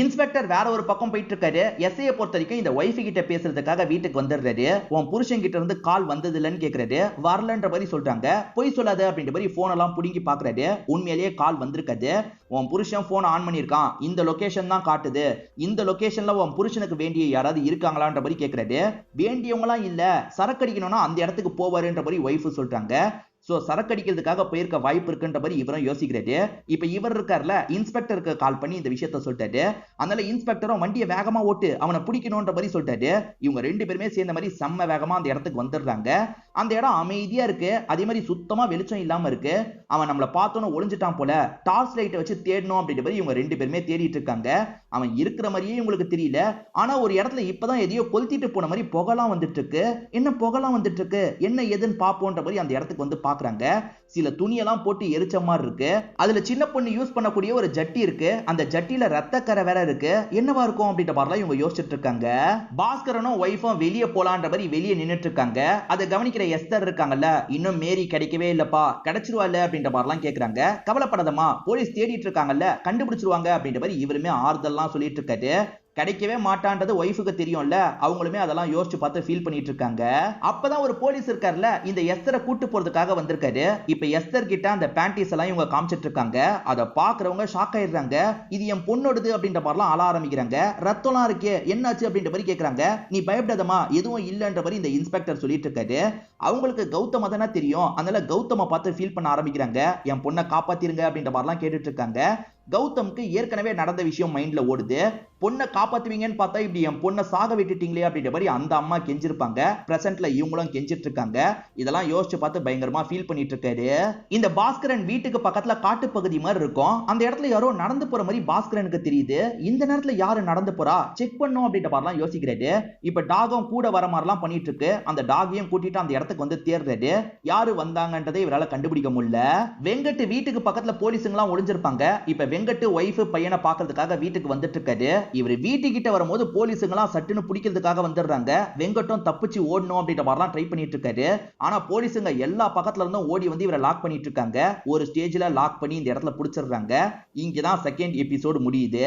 S1: இன்ஸ்பெக்டர் வேற ஒரு பக்கம் போயிட்டு இருக்காரு. எஸ்ஐ பொறுத்த வரைக்கும் இந்த ஒய்ஃப் கிட்ட பேசுறதுக்காக வீட்டுக்கு வந்துடுறாரு. உன் புருஷன் கிட்ட இருந்து கால் வந்தது இல்லன்னு கேக்குறாரு. வரலன்ற மாதிரி சொல்றாங்க. போய் சொல்லாத அப்படின்ற மாதிரி போன் எல்லாம் புடுங்கி பாக்குறாரு. உண்மையிலேயே கால் வந்திருக்காது. உன் புருஷன் போன் ஆன் பண்ணிருக்கான், இந்த லொகேஷன் தான் காட்டுது. இந்த லொகேஷன்ல உன் புருஷனுக்கு வேண்டிய யாராவது இருக்காங்களான்ற மாதிரி கேக்குறாரு. வேண்டியவங்களாம் இல்ல, சரக்கு அடிக்கணும்னா அந்த இடத்துக்கு போவாருன்ற மாதிரி ஒய்ஃப் சொல்றாங்க. சோ சரக்கு அடிக்கிறதுக்காக போயிருக்க வாய்ப்பு இருக்குன்ற மாதிரி இவரும் யோசிக்கிறாரு. இப்ப இவர் இருக்கார்ல, இன்ஸ்பெக்டருக்கு கால் பண்ணி இந்த விஷயத்த சொல்லிட்டாரு. அதனால இன்ஸ்பெக்டரும் வண்டியை வேகமா ஓட்டு, அவனை பிடிக்கணும்ன்ற மாதிரி சொல்லிட்டாரு. இவங்க ரெண்டு பேருமே சேர்ந்த மாதிரி செம்ம வேகமா அந்த இடத்துக்கு வந்துடுறாங்க. அந்த இடம் அமைதியா இருக்கு. அதே மாதிரி சுத்தமா வெளிச்சம் இல்லாம இருக்கு. அவன் நம்மள பார்த்தோன்னு ஒளிஞ்சிட்டான் போல. டார்ச் லைட்டை வச்சு தேடணும் அப்படின்ற மாதிரி இவங்க ரெண்டு பேருமே தேடிட்டு இருக்காங்க. அவன் இருக்கிற மாதிரியே இவங்களுக்கு தெரியல. ஆனா ஒரு இடத்துல இப்பதான் எதையோ கொளுத்திட்டு போன மாதிரி புகலாம் வந்துட்டு இருக்கு. என்ன புகலாம் வந்துட்டு இருக்கு, என்ன எதுன்னு பாப்போன்ற மாதிரி அந்த இடத்துக்கு வந்து பாக்குறாங்க. சில துணியெல்லாம் போட்டு எரிச்ச மாதிரி இருக்கு. அதுல சின்ன பொண்ணு யூஸ் பண்ணக்கூடிய ஒரு ஜட்டி இருக்கு. அந்த ஜட்டியில ரத்தக்கரை வேற இருக்கு. என்னவா இருக்கும் அப்படின்ற மாதிரிலாம் இவங்க யோசிச்சுட்டு இருக்காங்க. பாஸ்கரனும் ஒய்ஃபும் வெளியே போலான்ற மாதிரி வெளியே நின்னுட்டு இருக்காங்க. அதை கவனிக்கிற எஸ்தர் இருக்காங்கல்ல, இன்னும் மேரி கிடைக்கவே இல்லப்பா, கிடைச்சிருவாள் அப்படின்ற மாதிரிலாம் கேக்குறாங்க. கவலைப்படாதமா, போலீஸ் தேடிட்டு இருக்காங்கல்ல, கண்டுபிடிச்சிருவாங்க அப்படின்ற மாதிரி இவருமே ஆறுதல்லாம் சொல்லிட்டு இருக்காரு. கிடைக்கவே மாட்டான்றது ஒய்ஃபுக்கு தெரியும்ல, அவங்களுமே அதெல்லாம் யோசிச்சு பார்த்து ஃபீல் பண்ணிட்டு இருக்காங்க. அப்பதான் ஒரு போலீஸ் இருக்கார்ல, இந்த எஸ்தரை கூட்டு போறதுக்காக வந்திருக்காரு. இப்ப எஸ்தர் கிட்ட அந்த பேண்டிஸ் எல்லாம் இவங்க காமிச்சிட்டு இருக்காங்க. அதை பாக்குறவங்க ஷாக் ஆயிடுறாங்க. இது என் பொண்ணோடுது அப்படின்ற மாதிரிலாம் அழ ஆரம்பிக்கிறாங்க. ரத்தம்லாம் இருக்கே, என்னாச்சு அப்படின்ற மாதிரி கேக்குறாங்க. நீ பயப்படாதமா, எதுவும் இல்லன்ற மாதிரி இந்த இன்ஸ்பெக்டர் சொல்லிட்டு இருக்காரு. அவங்களுக்கு கௌதம தானே தெரியும். அதனால கௌதம பார்த்து ஃபீல் பண்ண ஆரம்பிக்கிறாங்க. என் பொண்ணை காப்பாத்திருங்க அப்படின்ற மாதிரிலாம் கேட்டுட்டு இருக்காங்க. கௌதம்க்கு ஏற்கனவே நடந்த விஷயம் மைண்ட்ல ஓடுது. பொண்ணை காப்பாத்துவீங்கன்னு பார்த்தா இப்படி என் பொண்ணை சாக விட்டுட்டீங்களே அப்படின்ற மாதிரி அந்த அம்மா கெஞ்சிருப்பாங்க. பிரசன்ட்ல இவங்களும் கெஞ்சிட்டு இருக்காங்க. இதெல்லாம் யோசிச்சு பார்த்து பயங்கரமா ஃபீல் பண்ணிட்டு இருக்காரு. இந்த பாஸ்கரன் வீட்டுக்கு பக்கத்துல காட்டு பகுதி மாதிரி இருக்கும். அந்த இடத்துல யாரோ நடந்து போற மாதிரி பாஸ்கரனுக்கு தெரியுது. இந்த நேரத்துல யாரு நடந்து போறா, செக் பண்ணும் அப்படின்ற மாதிரிலாம் யோசிக்கிறாரு. இப்ப டாகும் கூட வர மாதிரிலாம் பண்ணிட்டு இருக்கு. அந்த டாகையும் கூட்டிட்டு அந்த இடத்துக்கு வந்து தேர்றாரு. யாரு வந்தாங்கன்றதை இவரால கண்டுபிடிக்க முடியல. வெங்கட் வீட்டுக்கு பக்கத்துல போலீஸுங்கெல்லாம் ஒளிஞ்சிருப்பாங்க. இப்ப வெங்கட் ஒய்ஃப் பையனை பாக்குறதுக்காக வீட்டுக்கு வந்துட்டு இருக்காரு. இவர் வீட்டுக்கிட்ட வரும்போது போலீஸுங்கெல்லாம் சட்டுன்னு பிடிக்கிறதுக்காக வந்துடுறாங்க. வெங்கட்டும் தப்பிச்சு ஓடணும் அப்படின்ற மாதிரிலாம் ட்ரை பண்ணிட்டு இருக்காரு. ஆனா போலீஸுங்க எல்லா பக்கத்துல இருந்தும் ஓடி வந்து இவரை லாக் பண்ணிட்டு இருக்காங்க. ஒரு ஸ்டேஜ்ல லாக் பண்ணி இந்த இடத்துல பிடிச்சிடுறாங்க. இங்கதான் செகண்ட் எபிசோடு முடியுது.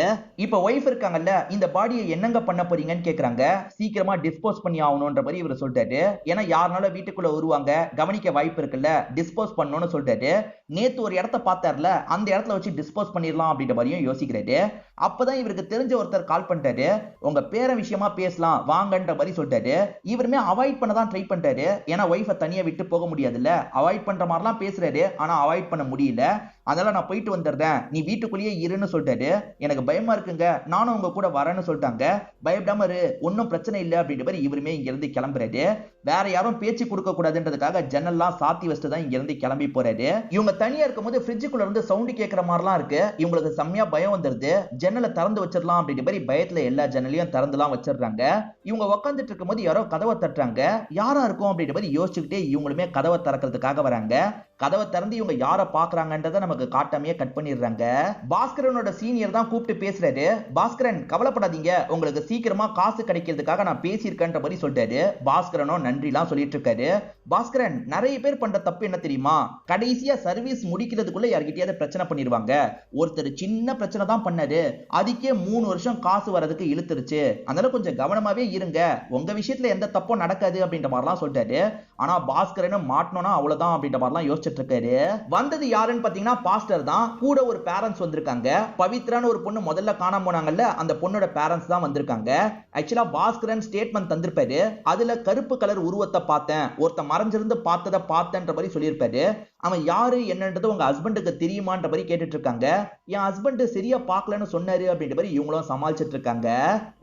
S1: இப்ப ஒய்ஃப் இருக்காங்கல்ல, இந்த பாடியை என்னங்க பண்ண போறீங்கன்னு கேக்குறாங்க. சீக்கிரமா டிஸ்போஸ் பண்ணி ஆகணும்ன்ற மாதிரி இவர் சொல்லிட்டாரு. ஏன்னா யாருனால வீட்டுக்குள்ள வருவாங்க, கவனிக்க வாய்ப்பு இருக்குல்ல, டிஸ்போஸ் பண்ணணும்னு சொல்லிட்டாரு. நேத்து ஒரு இடத்த பார்த்தார்ல, அந்த இடத்துல வச்சு டிஸ்போஸ் பண்ணிடலாம் அப்படின்ற மாதிரியும் யோசிக்கிறாரு. அப்பதான் இவருக்கு தெரிஞ்ச ஒருத்தர் கால் பண்ணிட்டாரு. உங்க பேர விஷயமா பேசலாம் வாங்கன்ற மாதிரி சொல்லிட்டாரு. இவருமே அவாய்ட் பண்ண தான் ட்ரை பண்ணிட்டாரு. ஏன்னா ஒய்ஃபை தனியா விட்டு போக முடியாதுல்ல, அவாய்ட் பண்ற மாதிரிலாம் பேசுறாரு. ஆனா அவாய்ட் பண்ண முடியல. அதனால நான் போயிட்டு வந்துடுறேன், நீ வீட்டுக்குள்ளேயே இருன்னு சொல்லிட்டாரு. எனக்கு பயமா இருக்குங்க, நானும் உங்க கூட வரேன்னு சொல்லிட்டாங்க. பயப்படாம இரு, ஒன்னும் பிரச்சனை இல்லை அப்படின்ற மாதிரி இவருமே இங்க இருந்து கிளம்புறாரு. வேற யாரும் பேச்சு கொடுக்க கூடாதுன்றதுக்காக ஜன்னல்லாம் சாத்தி வச்சுட்டு தான் இங்க இருந்து கிளம்பி போறாரு. இவங்க தனியா இருக்கும்போது ஃப்ரிட்ஜுக்குள்ள இருந்து சவுண்ட் கேட்கற மாதிரிலாம் இருக்கு. இவங்களுக்கு செம்மையா பயம் வந்துருது. ஜன்னலை திறந்து வச்சிடலாம் அப்படின்ற மாதிரி பயத்துல எல்லா ஜன்னலையும் திறந்துலாம் வச்சிடுறாங்க. இவங்க உட்காந்துட்டு இருக்கும்போது யாரோ கதவை தட்டுறாங்க. யாரா இருக்கும் அப்படின்ற மாதிரி யோசிச்சுக்கிட்டே இவங்களுமே கதவை திறக்கிறதுக்காக வராங்க. கதவை திறந்து இவங்க யாரை பாக்குறாங்கன்றதை நமக்கு காட்டாமையே கட் பண்ணிடுறாங்க. பாஸ்கரனோட சீனியர் தான் கூப்பிட்டு பேசுறாரு. பாஸ்கரன் கவலைப்படாதீங்க, உங்களுக்கு சீக்கிரமா காசு கிடைக்கிறதுக்காக நான் பேசியிருக்கேன்ற மாதிரி சொல்லிட்டாரு. பாஸ்கரனும் நன்றிலாம் சொல்லிட்டு இருக்காரு. பாஸ்கரன், நிறைய பேர் பண்ற தப்பு என்ன தெரியுமா, கடைசியா சர்வீஸ் முடிக்கிறதுக்குள்ள யார்கிட்டயாவது பிரச்சனை பண்ணிடுவாங்க. ஒருத்தர் சின்ன பிரச்சனை தான் பண்ணாரு, அதுக்கே 3 வருஷம் காசு வரதுக்கு இழுத்துருச்சு. அதனால கொஞ்சம் கவனமாவே இருங்க, உங்க விஷயத்துல எந்த தப்பும் நடக்காது அப்படின்ற மாதிரிலாம் சொல்லிட்டாரு. ஆனா பாஸ்கரன் மாட்டணும்னா அவ்வளவுதான் அப்படின்ற மாதிரிலாம் யோசிச்சுட்டு இருக்காரு. வந்தது யாருன்னு பாத்தீங்கன்னா பாஸ்டர் தான். கூட ஒரு பேரண்ட்ஸ் வந்திருக்காங்க. பவித்ரான்னு ஒரு பொண்ணு முதல்ல காணாம போனாங்கல்ல, அந்த பொண்ணோட பேரண்ட்ஸ் தான் வந்திருக்காங்க. ஆக்சுவலா பாஸ்கரன் ஸ்டேட்மெண்ட் தந்திருப்பாரு. அதுல கருப்பு கலர் உருவத்தை பார்த்தேன், ஒருத்த மறைஞ்சிருந்து பார்த்ததை பார்த்தேன்ற மாதிரி சொல்லியிருப்பாரு. அவன் யாரு என்னன்றது உங்க ஹஸ்பண்டுக்கு தெரியுமான்ற மாதிரி கேட்டுட்டு இருக்காங்க. என் ஹஸ்பண்ட் சரியா பார்க்கலன்னு சொன்னாரு அப்படின்ற மாதிரி இவங்களும் சமாளிச்சிட்டு இருக்காங்க.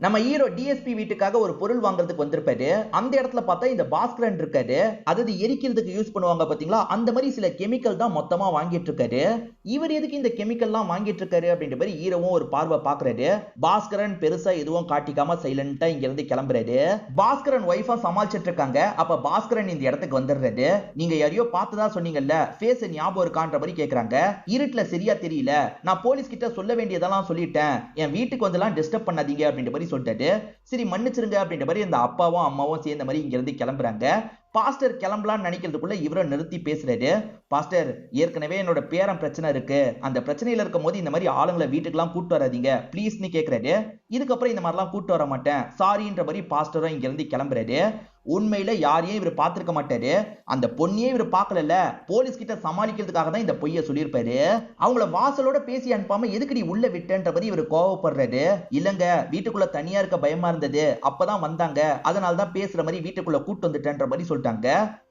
S1: நம்ம ஹீரோ டிஎஸ்பி வீட்டுக்காக ஒரு பொருள் வாங்குறதுக்கு வந்திருப்பாரு. அந்த இடத்துல பார்த்தா இந்த பாஸ்கரன் இருக்காரு. அதாவது எரிக்கிறதுக்கு யூஸ் பண்ணுவாங்க பாத்தீங்களா, அந்த மாதிரி சில கெமிக்கல் தான் மொத்தமா வாங்கிட்டு இருக்காரு. இவர் எதுக்கு இந்த கெமிக்கல் எல்லாம் வாங்கிட்டு இருக்காரு அப்படின்ற மாதிரி ஹீரோவும் ஒரு பார்வை பாக்குறாரு. பாஸ்கரன் பெருசா எதுவும் காட்டிக்காம சைலண்டா இங்க இருந்து கிளம்புறாரு. பாஸ்கரன் ஒய்ஃபா சமாளிச்சிட்டு இருக்காங்க. அப்ப பாஸ்கரன் இந்த இடத்துக்கு வந்துடுறாரு. நீங்க யாரையோ பார்த்ததா சொன்னீங்கல்ல, ஃபேஸ் ஞாபகம் இருக்கான்ற மாதிரி கேக்குறாங்க. இருட்டுல சரியா தெரியல, நான் போலீஸ் கிட்ட சொல்ல வேண்டியதெல்லாம் சொல்லிட்டேன், என் வீட்டுக்கு வந்தெல்லாம் டிஸ்டர்ப் பண்ணாதீங்க அப்படின்ற மாதிரி சொல்லிட்டாரு. சரி மன்னிச்சிருங்க அப்படின்ற மாதிரி அந்த அப்பாவும் அம்மாவும் சேர்ந்த மாதிரி இங்க இருந்து கிளம்புறாங்க. பாஸ்டர் கிளம்பலான்னு நினைக்கிறதுக்குள்ள இவரை நிறுத்தி பேசுறாரு. பாஸ்டர், ஏற்கனவே என்னோட பேரன் பிரச்சனை இருக்கு, அந்த பிரச்சனையில இருக்கும் போது இந்த மாதிரி ஆளுங்களை வீட்டுக்கெல்லாம் கூட்டு வராதீங்க ப்ளீஸ்னு கேக்குறாரு. இதுக்கப்புறம் இந்த மாதிரிலாம் கூட்டு வர மாட்டேன் சாரின்ற மாதிரி பாஸ்டரும் இங்க இருந்து கிளம்புறாரு. உண்மையில யாரையும் இவர் பார்த்திருக்க மாட்டாரு. அந்த பொண்ணையே இவர் பார்க்கல, போலீஸ் கிட்ட சமாளிக்கிறதுக்காக தான் இந்த பொய்யை சொல்லியிருப்பாரு. அவங்கள வாசலோட பேசி அனுப்பாம எதுக்கு நீ உள்ள விட்டன்ற மாதிரி இவர் கோவப்படுறாரு. இல்லங்க, வீட்டுக்குள்ள தனியா இருக்க பயமா இருந்தது, அப்பதான் வந்தாங்க, அதனால தான் பேசுற மாதிரி வீட்டுக்குள்ள கூட்டு வந்துட்டேன்ற மாதிரி சொல்லிட்டாங்க.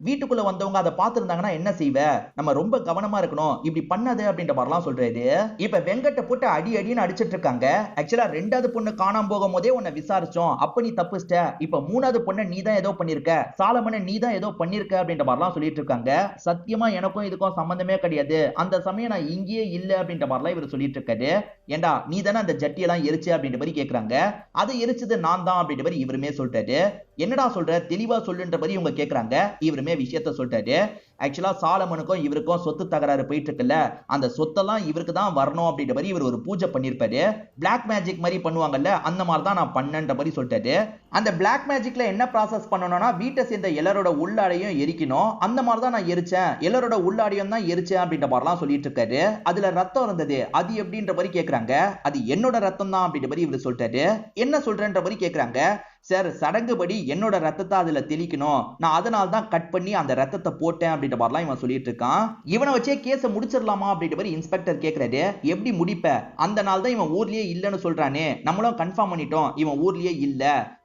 S1: வீட்டுக்குள்ள வந்தவங்க அதை பார்த்திருந்தாங்கன்னா என்ன செய்வ, நம்ம ரொம்ப கவனமா இருக்கணும், இப்படி பண்ணாது அப்படின்ற மாதிரிலாம் சொல்றாரு. இப்ப வெங்கட்ட போட்டு அடி அடின்னு அடிச்சிட்டு இருக்காங்க. ஆக்சுவலா ரெண்டாவது பொண்ணு காணாம போகும் போதே உன்னை விசாரிச்சோம், அப்ப நீ தப்புச்சிட்ட, இப்ப மூணாவது பொண்ணை நீ தான் ஏதோ பண்ணிருக்க, சாலமனை நீ தான் ஏதோ பண்ணிருக்க அப்படின்ற மாதிரிலாம் சொல்லிட்டு இருக்காங்க. சத்தியமா எனக்கும் இதுக்கும் சம்பந்தமே கிடையாது, அந்த சமயம் நான் இங்கேயே இல்ல அப்படின்ற மாதிரிலாம் இவர் சொல்லிட்டு இருக்காரு. ஏண்டா நீ தானே அந்த ஜட்டியெல்லாம் எரிச்சு அப்படின்ற மாதிரி கேக்குறாங்க. அது எரிச்சது நான் தான் அப்படின்ற மாதிரி இவருமே சொல்லிட்டாரு. என்னடா சொல்ற, தெளிவா சொல்லுன்ற மாதிரி இவங்க கேக்குறாங்க. இவருமே விஷயத்த சொல்லிட்டாரு. ஆக்சுவலா சாலமனுக்கும் இவருக்கும் சொத்து தகராறு போயிட்டு இருக்குல்ல, அந்த சொத்தெல்லாம் இவருக்கு தான் வரணும் அப்படின்ற மாதிரி இவர் ஒரு பூஜை பண்ணிருப்பாரு. பிளாக் மேஜிக் மாதிரி பண்ணுவாங்கல்ல, அந்த மாதிரி தான் நான் பண்ணன்ற மாதிரி சொல்லிட்டாரு. அந்த பிளாக் மேஜிக்ல என்ன ப்ராசஸ் பண்ணணும்னா, வீட்டை சேர்ந்த எல்லாரோட உள்ளாடையும் எரிக்கணும், அந்த மாதிரி தான் நான் எரிச்சேன், எல்லாரோட உள்ளாடையும் தான் எரிச்சேன் அப்படின்ற மாதிரிலாம் சொல்லிட்டு இருக்காரு. அதுல ரத்தம் இருந்தது, அது எப்படின்ற மாதிரி கேக்குறாங்க. அது என்னோட ரத்தம் தான் அப்படின்ற மாதிரி இவர் சொல்லிட்டாரு. என்ன சொல்றேன்ற மாதிரி கேக்குறாங்க. சார், சடங்குபடி என்னோட ரத்தத்தை அதுல தெளிக்கணும், நான் அதனால தான் கட் பண்ணி அந்த ரத்தத்தை போட்டேன் அப்படின்ற மாதிரிலாம் இவன் சொல்லிட்டு இருக்கான். இவனை வச்சே கேஸை முடிச்சிடலாமா அப்படின்ற மாதிரி இன்ஸ்பெக்டர் கேக்குறாரு. எப்படி முடிப்ப, அந்த நாள் தான் இவன் ஊர்லயே இல்லன்னு சொல்றானே, நம்மளும் கன்ஃபார்ம் பண்ணிட்டோம் இவன் ஊர்லயே இல்ல,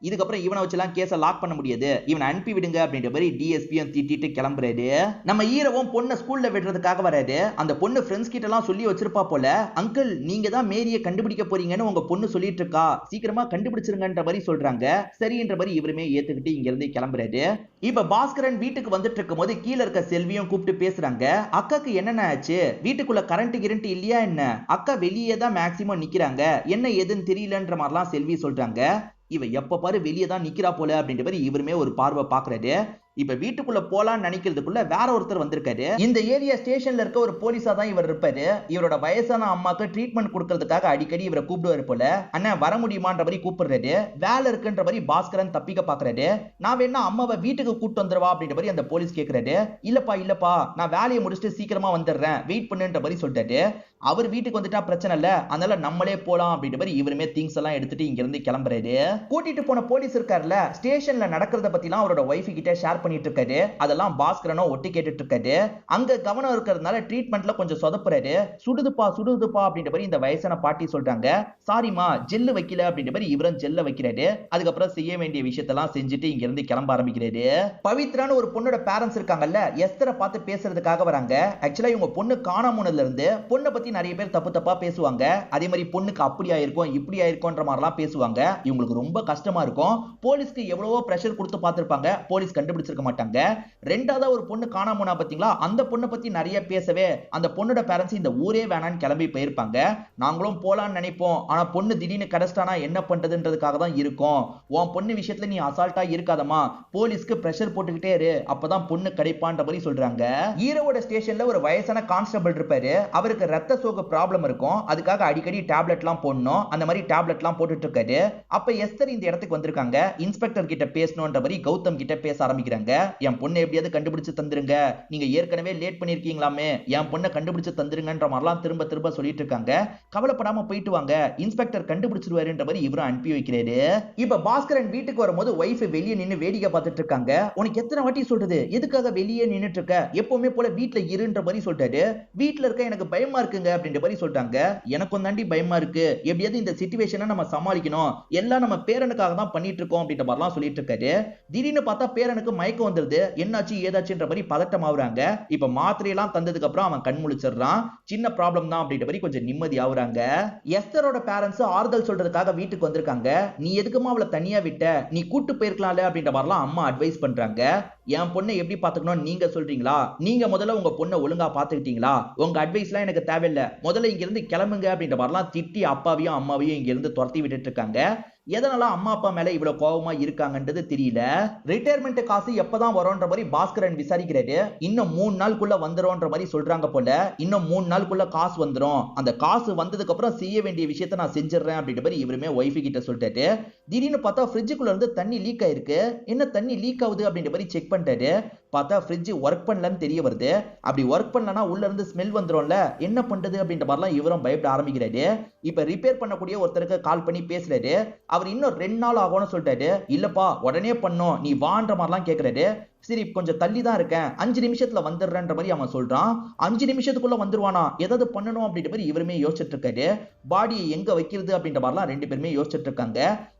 S1: இதுக்கப்புறம் இவனை வச்செல்லாம் கேஸை லாக் பண்ண முடியாது, இவனை அனுப்பி விடுங்க அப்படின்ற மாதிரி டிஎஸ்பியும் திட்டிட்டு கிளம்புறாரு. நம்ம ஹீரோவும் பொண்ணை ஸ்கூல்ல விடுறதுக்காக வராரு. அந்த பொண்ணு ஃப்ரெண்ட்ஸ் கிட்ட எல்லாம் சொல்லி வச்சிருப்பா போல, அங்கிள் நீங்க தான் மேரியை கண்டுபிடிக்க போறீங்கன்னு உங்க பொண்ணு சொல்லிட்டு இருக்கா, சீக்கிரமா கண்டுபிடிச்சிருங்கன்ற மாதிரி சொல்றாங்க. சரின்ற மாதிரி இவருமே ஏத்துக்கிட்டு இங்க இருந்து கிளம்புறாரு. இப்ப பாஸ்கரன் வீட்டுக்கு வந்துட்டு இருக்கும் போது கீழ இருக்க செல்வியும் கூப்பிட்டு பேசுறாங்க. அக்காக்கு என்னென்ன ஆச்சு, வீட்டுக்குள்ள கரண்ட் கிரண்ட் இல்லையா என்ன, அக்கா வெளியே தான் மேக்சிமம் நிக்கிறாங்க, என்ன ஏதுன்னு தெரியலன்ற மாதிரிலாம் செல்வி சொல்றாங்க. இவ எப்ப பாரு வெளியே தான் நிக்கிறா போல அப்படின்ற மாதிரி இவருமே ஒரு பார்வை பாக்குறாரு. இப்ப வீட்டுக்குள்ள போலான்னு நினைக்கிறதுக்குள்ள வேற ஒருத்தர் வந்திருக்காரு. இந்த ஏரியா ஸ்டேஷன்ல இருக்க ஒரு போலீஸா தான் இவர் இருப்பாரு. இவரோட வயசான அம்மாக்கு ட்ரீட்மெண்ட் கொடுக்கறதுக்காக அடிக்கடி இவரை கூப்பிடுவாரு போல. அண்ணன் வர முடியுமான்ற மாதிரி கூப்பிடுறாரு. வேலை இருக்குன்ற மாதிரி பாஸ்கரன் தப்பிக்க பாக்குறாரு. நான் வேணா அம்மாவை வீட்டுக்கு கூப்பிட்டு வந்துருவா அப்படின்ற மாதிரி அந்த போலீஸ் கேக்குறாரு. இல்லப்பா நான் வேலையை முடிச்சுட்டு சீக்கிரமா வந்துடுறேன், வெயிட் பண்ணுன்ற மாதிரி சொல்லிட்டாரு. அவர் வீட்டுக்கு வந்துட்டா பிரச்சனை இல்ல, அதனால நம்மளே போலாம் அப்படின்ற மாதிரி இவருமே திங்ஸ் எல்லாம் எடுத்துட்டு இங்க இருந்து கிளம்புறாரு. கூட்டிட்டு போன போலீஸ் இருக்காருல்ல, ஸ்டேஷன்ல நடக்கிறத பத்தி எல்லாம் அவரோட ஒய்ஃப் கிட்ட ஷேர் பண்ணிட்டு இருக்காரு. அதெல்லாம் பாஸ்கரனோ ஒட்டி கேட்டுட்டு இருக்காரு. அங்க கவனம் இருக்கிறதுனால ட்ரீட்மெண்ட்ல கொஞ்சம் சொதப்புறாரு. சுடுதுப்பா அப்படின்ற மாதிரி இந்த வயசான பாட்டி சொல்றாங்க. சாரிமா ஜெல்லு வைக்கல அப்படின்ற மாதிரி இவரும் ஜெல்ல வைக்கிறாரு. அதுக்கப்புறம் செய்ய வேண்டிய விஷயத்தெல்லாம் செஞ்சுட்டு இங்க இருந்து கிளம்ப ஆரம்பிக்கிறாரு. பவித்ரான்னு ஒரு பொண்ணோட பேரண்ட்ஸ் இருக்காங்கல்ல, எஸ்தரை பார்த்து பேசுறதுக்காக வராங்க. ஆக்சுவலா இவங்க பொண்ணு காணாமல இருந்து பொண்ணை பத்தி நிறைய பேர் தப்பு தப்பா பேசுவாங்க. அதே மாதிரி பொண்ணுக்கு அப்படி ஆயிருக்கும் இப்படி ஆயிருக்கும்ன்ற மாதிரிலாம் பேசுவாங்க. இவங்களுக்கு ரொம்ப கஷ்டமா இருக்கும். போலீஸ்க்கு எவ்வளவோ பிரஷர் கொடுத்து பார்த்திருப்பாங்க, போலீஸ் கண்டுபிடிச்சிருக்க மாட்டாங்க. ரெண்டாவது ஒரு பொண்ணு காணாம பாத்தீங்களா, அந்த பொண்ணை பத்தி நிறைய பேசவே அந்த பொண்ணோட பேரண்ட்ஸ் இந்த ஊரே வேணான்னு கிளம்பி போயிருப்பாங்க. நாங்களும் போலான்னு நினைப்போம், ஆனா பொண்ணு திடீர்னு கிடைச்சிட்டானா என்ன பண்றதுன்றதுக்காக தான் இருக்கும். உன் பொண்ணு விஷயத்துல நீ அசால்ட்டா இருக்காதமா, போலீஸ்க்கு பிரஷர் போட்டுக்கிட்டே இரு, அப்பதான் பொண்ணு கிடைப்பான்ற மாதிரி சொல்றாங்க. ஈரோட ஸ்டேஷன்ல ஒரு வயசான கான்ஸ்டபிள் இருப்பாரு. அவருக்கு ரத்த சோக ப்ராப்ளம் இருக்கும், அதுக்காக அடிக்கடி டேப்லெட்லாம் போடணும். அந்த மாதிரி டேப்லெட்லாம் போட்டுட்டு இருக்காரு. அப்ப எஸ்தர் இந்த இடத்துக்கு வந்திருக்காங்க. இன்ஸ்பெக்டர் கிட்ட பேசணும்ன்ற மாதிரி கௌதம் கிட்ட பேச ஆரம்பிக்கிறாங்க. என் பொண்ணை எப்படியாவது கண்டுபிடிச்சு தந்துருங்க, நீங்க ஏற்கனவே லேட் பண்ணிருக்கீங்களாமே, என் பொண்ணை கண்டுபிடிச்சு தந்துருங்கன்ற மாதிரிலாம் திரும்ப திரும்ப சொல்லிட்டு இருக்காங்க. கவலைப்படாம போயிட்டு வாங்க, இன்ஸ்பெக்டர் கண்டுபிடிச்சிருவாருன்ற மாதிரி இவரும் அனுப்பி வைக்கிறாரு. இப்ப பாஸ்கரன் வீட்டுக்கு வரும்போது ஒய்ஃப் வெளியே நின்னு வேடிக்கை பார்த்துட்டு இருக்காங்க. உனக்கு எத்தனை வாட்டி சொல்றது, எதுக்காக வெளியே நின்னுட்டு இருக்க, எப்பவுமே போல வீட்டுல இருன்ற மாதிரி சொல்லிட்டாரு. வீட்டுல இருக்க எனக்கு பயமா இருக்குங்க, அப்படின்ற மாதிரி சொல்றாங்க. எனக்கும் தாண்டி பயமா இருக்கு, எப்படியாவது இந்த சிச்சுவேஷனை நம்ம சமாளிக்கணும், எல்லாம் நம்ம பேரனுக்காக தான் பண்ணிட்டு இருக்கோம் அப்படின்ற மாதிரிலாம் சொல்லிட்டு இருக்காரு. திடீர்னு பார்த்தா பேரனுக்கு மயக்கம் வந்துருது. என்னாச்சு ஏதாச்சுன்ற மாதிரி பதட்டம் ஆகுறாங்க. இப்ப மாத்திரையெல்லாம் தந்ததுக்கு அப்புறம் அவன் கண் முழிச்சிடுறான். சின்ன ப்ராப்ளம் தான் அப்படின்ற மாதிரி கொஞ்சம் நிம்மதி ஆகுறாங்க. எஸ்தரோட பேரண்ட்ஸ் ஆறுதல் சொல்றதுக்காக வீட்டுக்கு வந்திருக்காங்க. நீ எதுக்குமா அவளை தனியா விட்ட, நீ கூட்டு போயிருக்கலாம்ல அப்படின்ற மாதிரிலாம் அம்மா அட்வைஸ் பண்றாங்க. என் பொண்ணை எப்படி பாத்துக்கணும் நீங்க சொல்றீங்களா, நீங்க முதல்ல உங்க பொண்ணை ஒழுங்கா பாத்துக்கிட்டீங்களா, உங்க அட்வைஸ்லாம் எனக்கு தேவையில்லை, முதல்ல இங்க இருந்து கிளம்புங்க அப்படின்ற மாதிரிலாம் திட்டி அப்பாவையும் அம்மாவையும் இங்க இருந்து துரத்தி விட்டுட்டு இருக்காங்க. எதனால அம்மா அப்பா மேல இவ்வளவு கோபமா இருக்காங்கன்றது தெரியல. ரிட்டையர்மெண்ட் காசு எப்பதான் வரும்ன்ற மாதிரி பாஸ்கரன் விசாரிக்கிறாரு. இன்னும் 3 நாளுக்குள்ள வந்துரும்ன்ற மாதிரி சொல்றாங்க போல. இன்னும் 3 நாளுக்குள்ள காசு வந்துரும், அந்த காசு வந்ததுக்கு அப்புறம் செய்ய வேண்டிய விஷயத்தை நான் செஞ்சிடறேன் அப்படின்ற மாதிரி இவருமே ஒய்ஃபு கிட்ட சொல்லிட்டாரு. திடீர்னு பார்த்தா ஃப்ரிட்ஜுக்குள்ள இருந்து தண்ணி லீக் ஆயிருக்கு. என்ன தண்ணி லீக் ஆகுது அப்படின்ற மாதிரி செக் பண்ணிட்டாரு. பார்த்தா ஃப்ரிட்ஜ் ஒர்க் பண்ணலன்னு தெரிய வருது. அப்படி ஒர்க் பண்ணலனா உள்ள இருந்து ஸ்மெல் வந்துரும்ல, என்ன பண்றது அப்படின்ற மாதிரிலாம் இவரும் பயப்பட ஆரம்பிக்கிறாரு. இப்ப ரிப்பேர் பண்ணக்கூடிய ஒருத்தருக்கு கால் பண்ணி பேசுறாரு. அவர் இன்னும் 2 நாள் ஆகும்னு சொல்லிட்டாரு. இல்லப்பா உடனே பண்ணோம், நீ வான்ற மாதிரிலாம் கேட்கிறாரு. சரி கொஞ்சம் தள்ளி தான் இருக்கேன், 5 நிமிஷத்துல வந்துடுறேன்ற மாதிரி அவன் சொல்றான். 5 நிமிஷத்துக்குள்ள வந்துருவானா, ஏதாவது பண்ணணும் அப்படின்ற மாதிரி இவருமே யோசிச்சுட்டு இருக்காரு. பாடியை எங்க வைக்கிறது அப்படின்ற மாதிரிலாம் 2 பேருமே யோசிச்சுட்டு இருக்காங்க.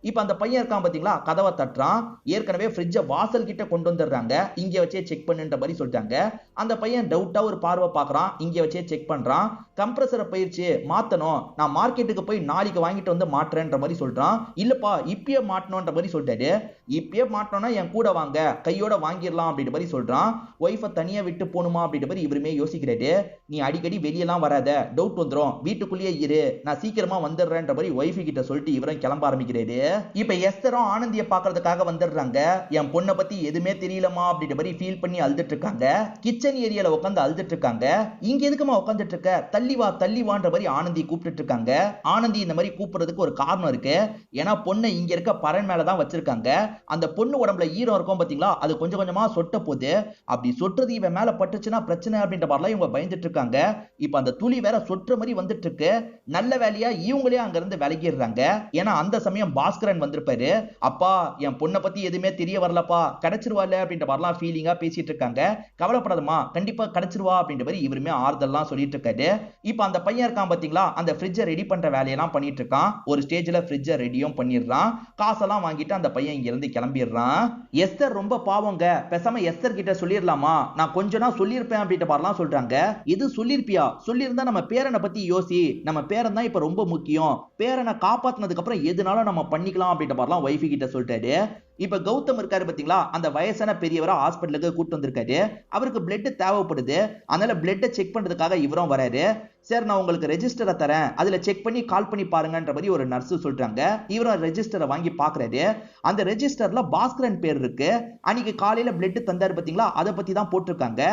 S1: இப்ப அந்த பையன் இருக்கான் பாத்தீங்களா, கதவை தட்டுறான். ஏற்கனவே ஃப்ரிட்ஜை வாசல் கிட்ட கொண்டு வந்துடுறாங்க. இங்க வச்சே செக் பண்ணுன்ற மாதிரி சொல்லிட்டாங்க. அந்த பையன் டவுட்டா ஒரு பார்வை பாக்குறான். இங்க வச்சே செக் பண்றான். கம்ப்ரஸரை போயிருச்சு, மாத்தணும், நான் மார்க்கெட்டுக்கு போய் நாளைக்கு வாங்கிட்டு வந்து மாட்டுறேன்ற மாதிரி சொல்றான். இல்லப்பா இப்பயே மாட்டணும்ன்ற மாதிரி சொல்லிட்டாரு. இப்பயே மாட்டணும்னா என் கூட வாங்க, கையோட வாங்கிடலாம் அப்படின்ற மாதிரி சொல்றான். ஒய்ஃபை தனியா விட்டு போணுமா அப்படின்ற மாதிரி இவருமே யோசிக்கிறாரு. நீ அடிக்கடி வெளியெல்லாம் வராத, டவுட் வந்துரும், வீட்டுக்குள்ளேயே இரு, நான் சீக்கிரமா வந்துடுறேன்ற மாதிரி ஒய்ஃபு கிட்ட சொல்லிட்டு இவரும் கிளம்ப ஆரம்பிக்கிறாரு. இப்ப எஸ்தரும் ஆனந்தியை பாக்குறதுக்காக வந்துடுறாங்க. என் பொண்ணை பத்தி எதுவுமே தெரியலமா அப்படின்ற மாதிரி ஃபீல் பண்ணி அழுதுட்டு இருக்காங்க. கிச்சன் ஏரியால உட்காந்து அழுதுட்டு இருக்காங்க. இங்க எதுக்குமா உட்காந்துட்டு இருக்க, தள்ளி வா தள்ளி வான்ற மாதிரி ஆனந்தி கூப்பிட்டு இருக்காங்க. ஆனந்தி இந்த மாதிரி கூப்பிடுறதுக்கு ஒரு காரணம் இருக்கு. ஏன்னா பொண்ணை இங்க இருக்க பரன் மேலதான் வச்சிருக்காங்க. அந்த பொண்ணு உடம்புல ஈரம் இருக்கும் பாத்தீங்களா, அது கொஞ்சம் கொஞ்சமா சொட்ட போகுது. அப்படி சொட்டுறது இவன் மேல பட்டுச்சுன்னா பிரச்சனை அப்படின்ற மாதிரிலாம் இவங்க பயந்துட்டு இருக்காங்க. இப்ப அந்த துளி வேற சொட்டுற மாதிரி வந்துட்டு இருக்கு. நல்ல வேலையா இவங்களே அங்க இருந்து விலகிடுறாங்க. ஏன்னா அந்த சமயம் பாஸ்கரன் வந்திருப்பாரு. அப்பா என் பொண்ணை பத்தி எதுவுமே தெரிய வரலப்பா, கிடைச்சிருவாள் அப்படின்ற மாதிரிலாம் ஃபீலிங்கா பேசிட்டு இருக்காங்க. கவலைப்படாதமா, கண்டிப்பா கிடைச்சிருவா அப்படின்ற மாதிரி இவருமே ஆறுதல்லாம் சொல்லிட்டு இருக்காரு. இப்ப அந்த பையன் இருக்கான் பாத்தீங்களா, அந்த ஃப்ரிட்ஜை ரெடி பண்ற வேலையெல்லாம் பண்ணிட்டு இருக்கான். ஒரு ஸ்டேஜ்ல ஃப்ரிட்ஜை ரெடியும் பண்ணிடுறான். காசெல்லாம் வாங்கிட்டு அந்த பையன் இங்க இருந்து கிளம்பிடுறான். எஸ்தர் ரொம்ப பாவங்க, பேசாம எஸ்தர் கிட்ட சொல்லிடலாமா, நான் கொஞ்ச நாள் சொல்லியிருப்பேன் அப்படின்ற மாதிரிலாம் சொல்றாங்க. இது சொல்லிருப்பியா, சொல்லியிருந்தா நம்ம பேரனை பத்தி யோசி, நம்ம பேரன் தான் இப்ப ரொம்ப முக்கியம், பேரனை காப்பாத்தினதுக்கு அப்புறம் எதுனாலும் நம்ம பண்ணிக்கலாம் அப்படின்ற மாதிரிலாம் ஒய்ஃபு கிட்ட சொல்லிட்டாரு. இப்ப கௌதம் இருக்காரு பாத்தீங்களா, அந்த வயசான பெரியவரா ஹாஸ்பிட்டலுக்கு கூட்டு வந்திருக்காரு. அவருக்கு பிளட் தேவைப்படுது. அதனால பிளட்டை செக் பண்றதுக்காக இவரும் வராரு. சார் நான் உங்களுக்கு ரெஜிஸ்டரை தரேன், அதுல செக் பண்ணி கால் பண்ணி பாருங்கன்ற மாதிரி ஒரு நர்ஸ் சொல்றாங்க. இவரும் ரெஜிஸ்டரை வாங்கி பாக்குறாரு. அந்த ரெஜிஸ்டர்ல பாஸ்கரன் பேர் இருக்கு. அன்னைக்கு காலையில பிளட் தந்தாரு பாத்தீங்களா, அதை பத்தி தான் போட்டிருக்காங்க.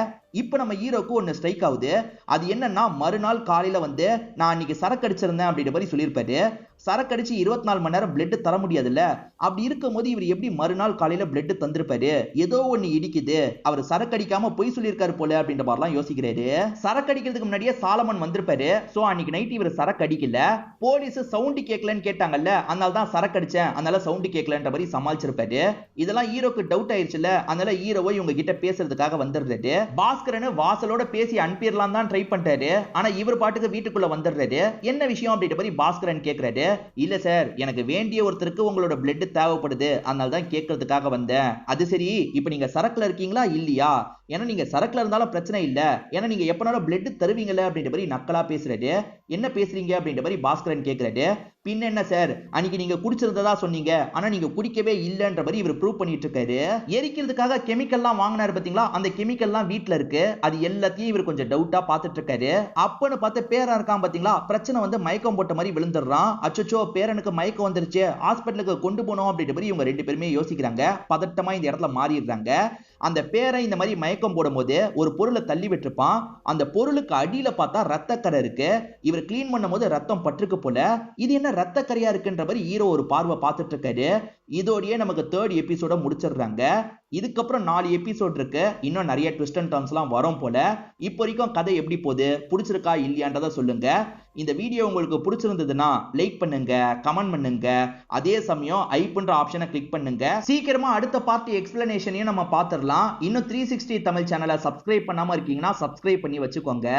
S1: இப்ப நம்ம ஹீரோக்கு ஒன்னு ஸ்ட்ரைக் ஆகுது. அது என்னன்னா, மறுநாள் காலையில வந்து நான் அன்னைக்கு சரக்கு அடிச்சிருந்தேன் அப்படின்ற மாதிரி சொல்லியிருப்பாரு. சரக்கு அடிச்சு 24 மணி நேரம் பிளட் தர முடியாதுல்ல. அப்படி இருக்கும் போது இவர் எப்படி மறுநாள் காலையில பிளட் தந்திருப்பாரு, ஏதோ ஒண்ணு இடிக்குது, அவர் சரக்கு அடிக்காம பொய் சொல்லியிருக்காரு போல அப்படின்ற மாதிரிலாம் யோசிக்கிறாரு. சரக்கு அடிக்கிறதுக்கு முன்னாடியே சாலமன் வந்திருப்பாரு. சோ அன்னைக்கு நைட் இவர் சரக்கு அடிக்கல. போலீஸ் சவுண்ட் கேட்கலன்னு கேட்டாங்கல்ல, அதனால தான் சரக்கு அடிச்சேன், அதனால சவுண்ட் கேட்கலன்ற மாதிரி சமாளிச்சிருப்பாரு. இதெல்லாம் ஹீரோக்கு டவுட் ஆயிருச்சுல, அதனால ஹீரோவை இவங்க கிட்ட பேசுறதுக்காக வந்துடுறாரு. பாஸ்கரன் வாசலோட பேசி அனுப்பிடலாம் தான் ட்ரை பண்றாரு. ஆனா இவர் பாட்டுக்கு வீட்டுக்குள்ள வந்துடுறாரு. என்ன விஷயம் அப்படின்ற மாதிரி பாஸ்கரன் கேட்கிறாரு. இல்ல சார், எனக்கு வேண்டிய ஒருத்தருக்கு உங்களோட பிளட் தேவைப்படுது, அதனால தான் கேட்கறதுக்காக வந்தேன். அது சரி, இப்போ நீங்க சரக்குல இருக்கீங்களா இல்லையா, ஏன்னா நீங்க சரக்குல இருந்தாலும் பிரச்சனை இல்ல, ஏன்னா நீங்க எப்பனாலும் பிளட் தருவீங்கல்ல அப்படின்ற மாதிரி நக்கலா பேசுறாரு. என்ன பேசுறீங்க அப்படின்ற மாதிரி பாஸ்கரன் கேட்கிறாரு. பின்ன என்ன சார், அன்னைக்கு நீங்க குடிச்சிருந்ததா சொன்னீங்க, ஆனா நீங்க குடிக்கவே இல்லன்ற மாதிரி இவர் ப்ரூவ் பண்ணிட்டு இருக்காரு. எரிக்கிறதுக்காக கெமிக்கல்லாம் வாங்கினாரு பாத்தீங்களா, அந்த கெமிக்கல்லாம் வீட்ல இருக்கு. அது எல்லாத்தையும் இவர் கொஞ்சம் டவுட்டா பாத்துட்டு இருக்காரு. அப்பன்னு பார்த்து பேரன் இருக்கான் பாத்தீங்களா, பிரச்சனை வந்து மயக்கம் போட்ட மாதிரி விழுந்துடுறான். அச்சோ பேரனுக்கு மயக்கம் வந்துருச்சு, ஹாஸ்பிட்டலுக்கு கொண்டு போனோம் அப்படின்ற மாதிரி இவங்க 2 பேருமே யோசிக்கிறாங்க. பதட்டமா இந்த இடத்துல மாறிடுறாங்க. அந்த பேரை இந்த மாதிரி மயக்கம் போடும் போது ஒரு பொருளை தள்ளி விட்டுருப்பான். அந்த பொருளுக்கு அடியில பார்த்தா ரத்தக்கரை இருக்கு. இவர் கிளீன் பண்ணும் போது ரத்தம் பட்டிருக்கு போல. இது என்ன ரத்தக்கரையா இருக்குன்ற மாதிரி ஹீரோ ஒரு பார்வை பார்த்துட்டு இருக்காரு. இதோடயே நமக்கு 3rd எபிசோட முடிச்சிடுறாங்க. இதுக்கப்புறம் 4 எபிசோட் இருக்கு. இன்னும் நிறைய ட்விஸ்ட் அண்ட் டர்ன்ஸ் எல்லாம் வரும் போல. இப்போ வரைக்கும் கதை எப்படி போகுது, பிடிச்சிருக்கா இல்லையான்றதை சொல்லுங்க. இந்த வீடியோ உங்களுக்கு பிடிச்சிருந்ததுன்னா லைக் பண்ணுங்க, கமெண்ட் பண்ணுங்க. அதே சமயம் ஐப்ன்ற ஆப்ஷனை கிளிக் பண்ணுங்க. சீக்கிரமா அடுத்த பார்ட் எக்ஸ்பிளனேஷனையும் நம்ம பார்த்துடலாம். இன்னும் 360 தமிழ் சேனலை சப்ஸ்கிரைப் பண்ணாம இருக்கீங்கன்னா சப்ஸ்கிரைப் பண்ணி வச்சுக்கோங்க.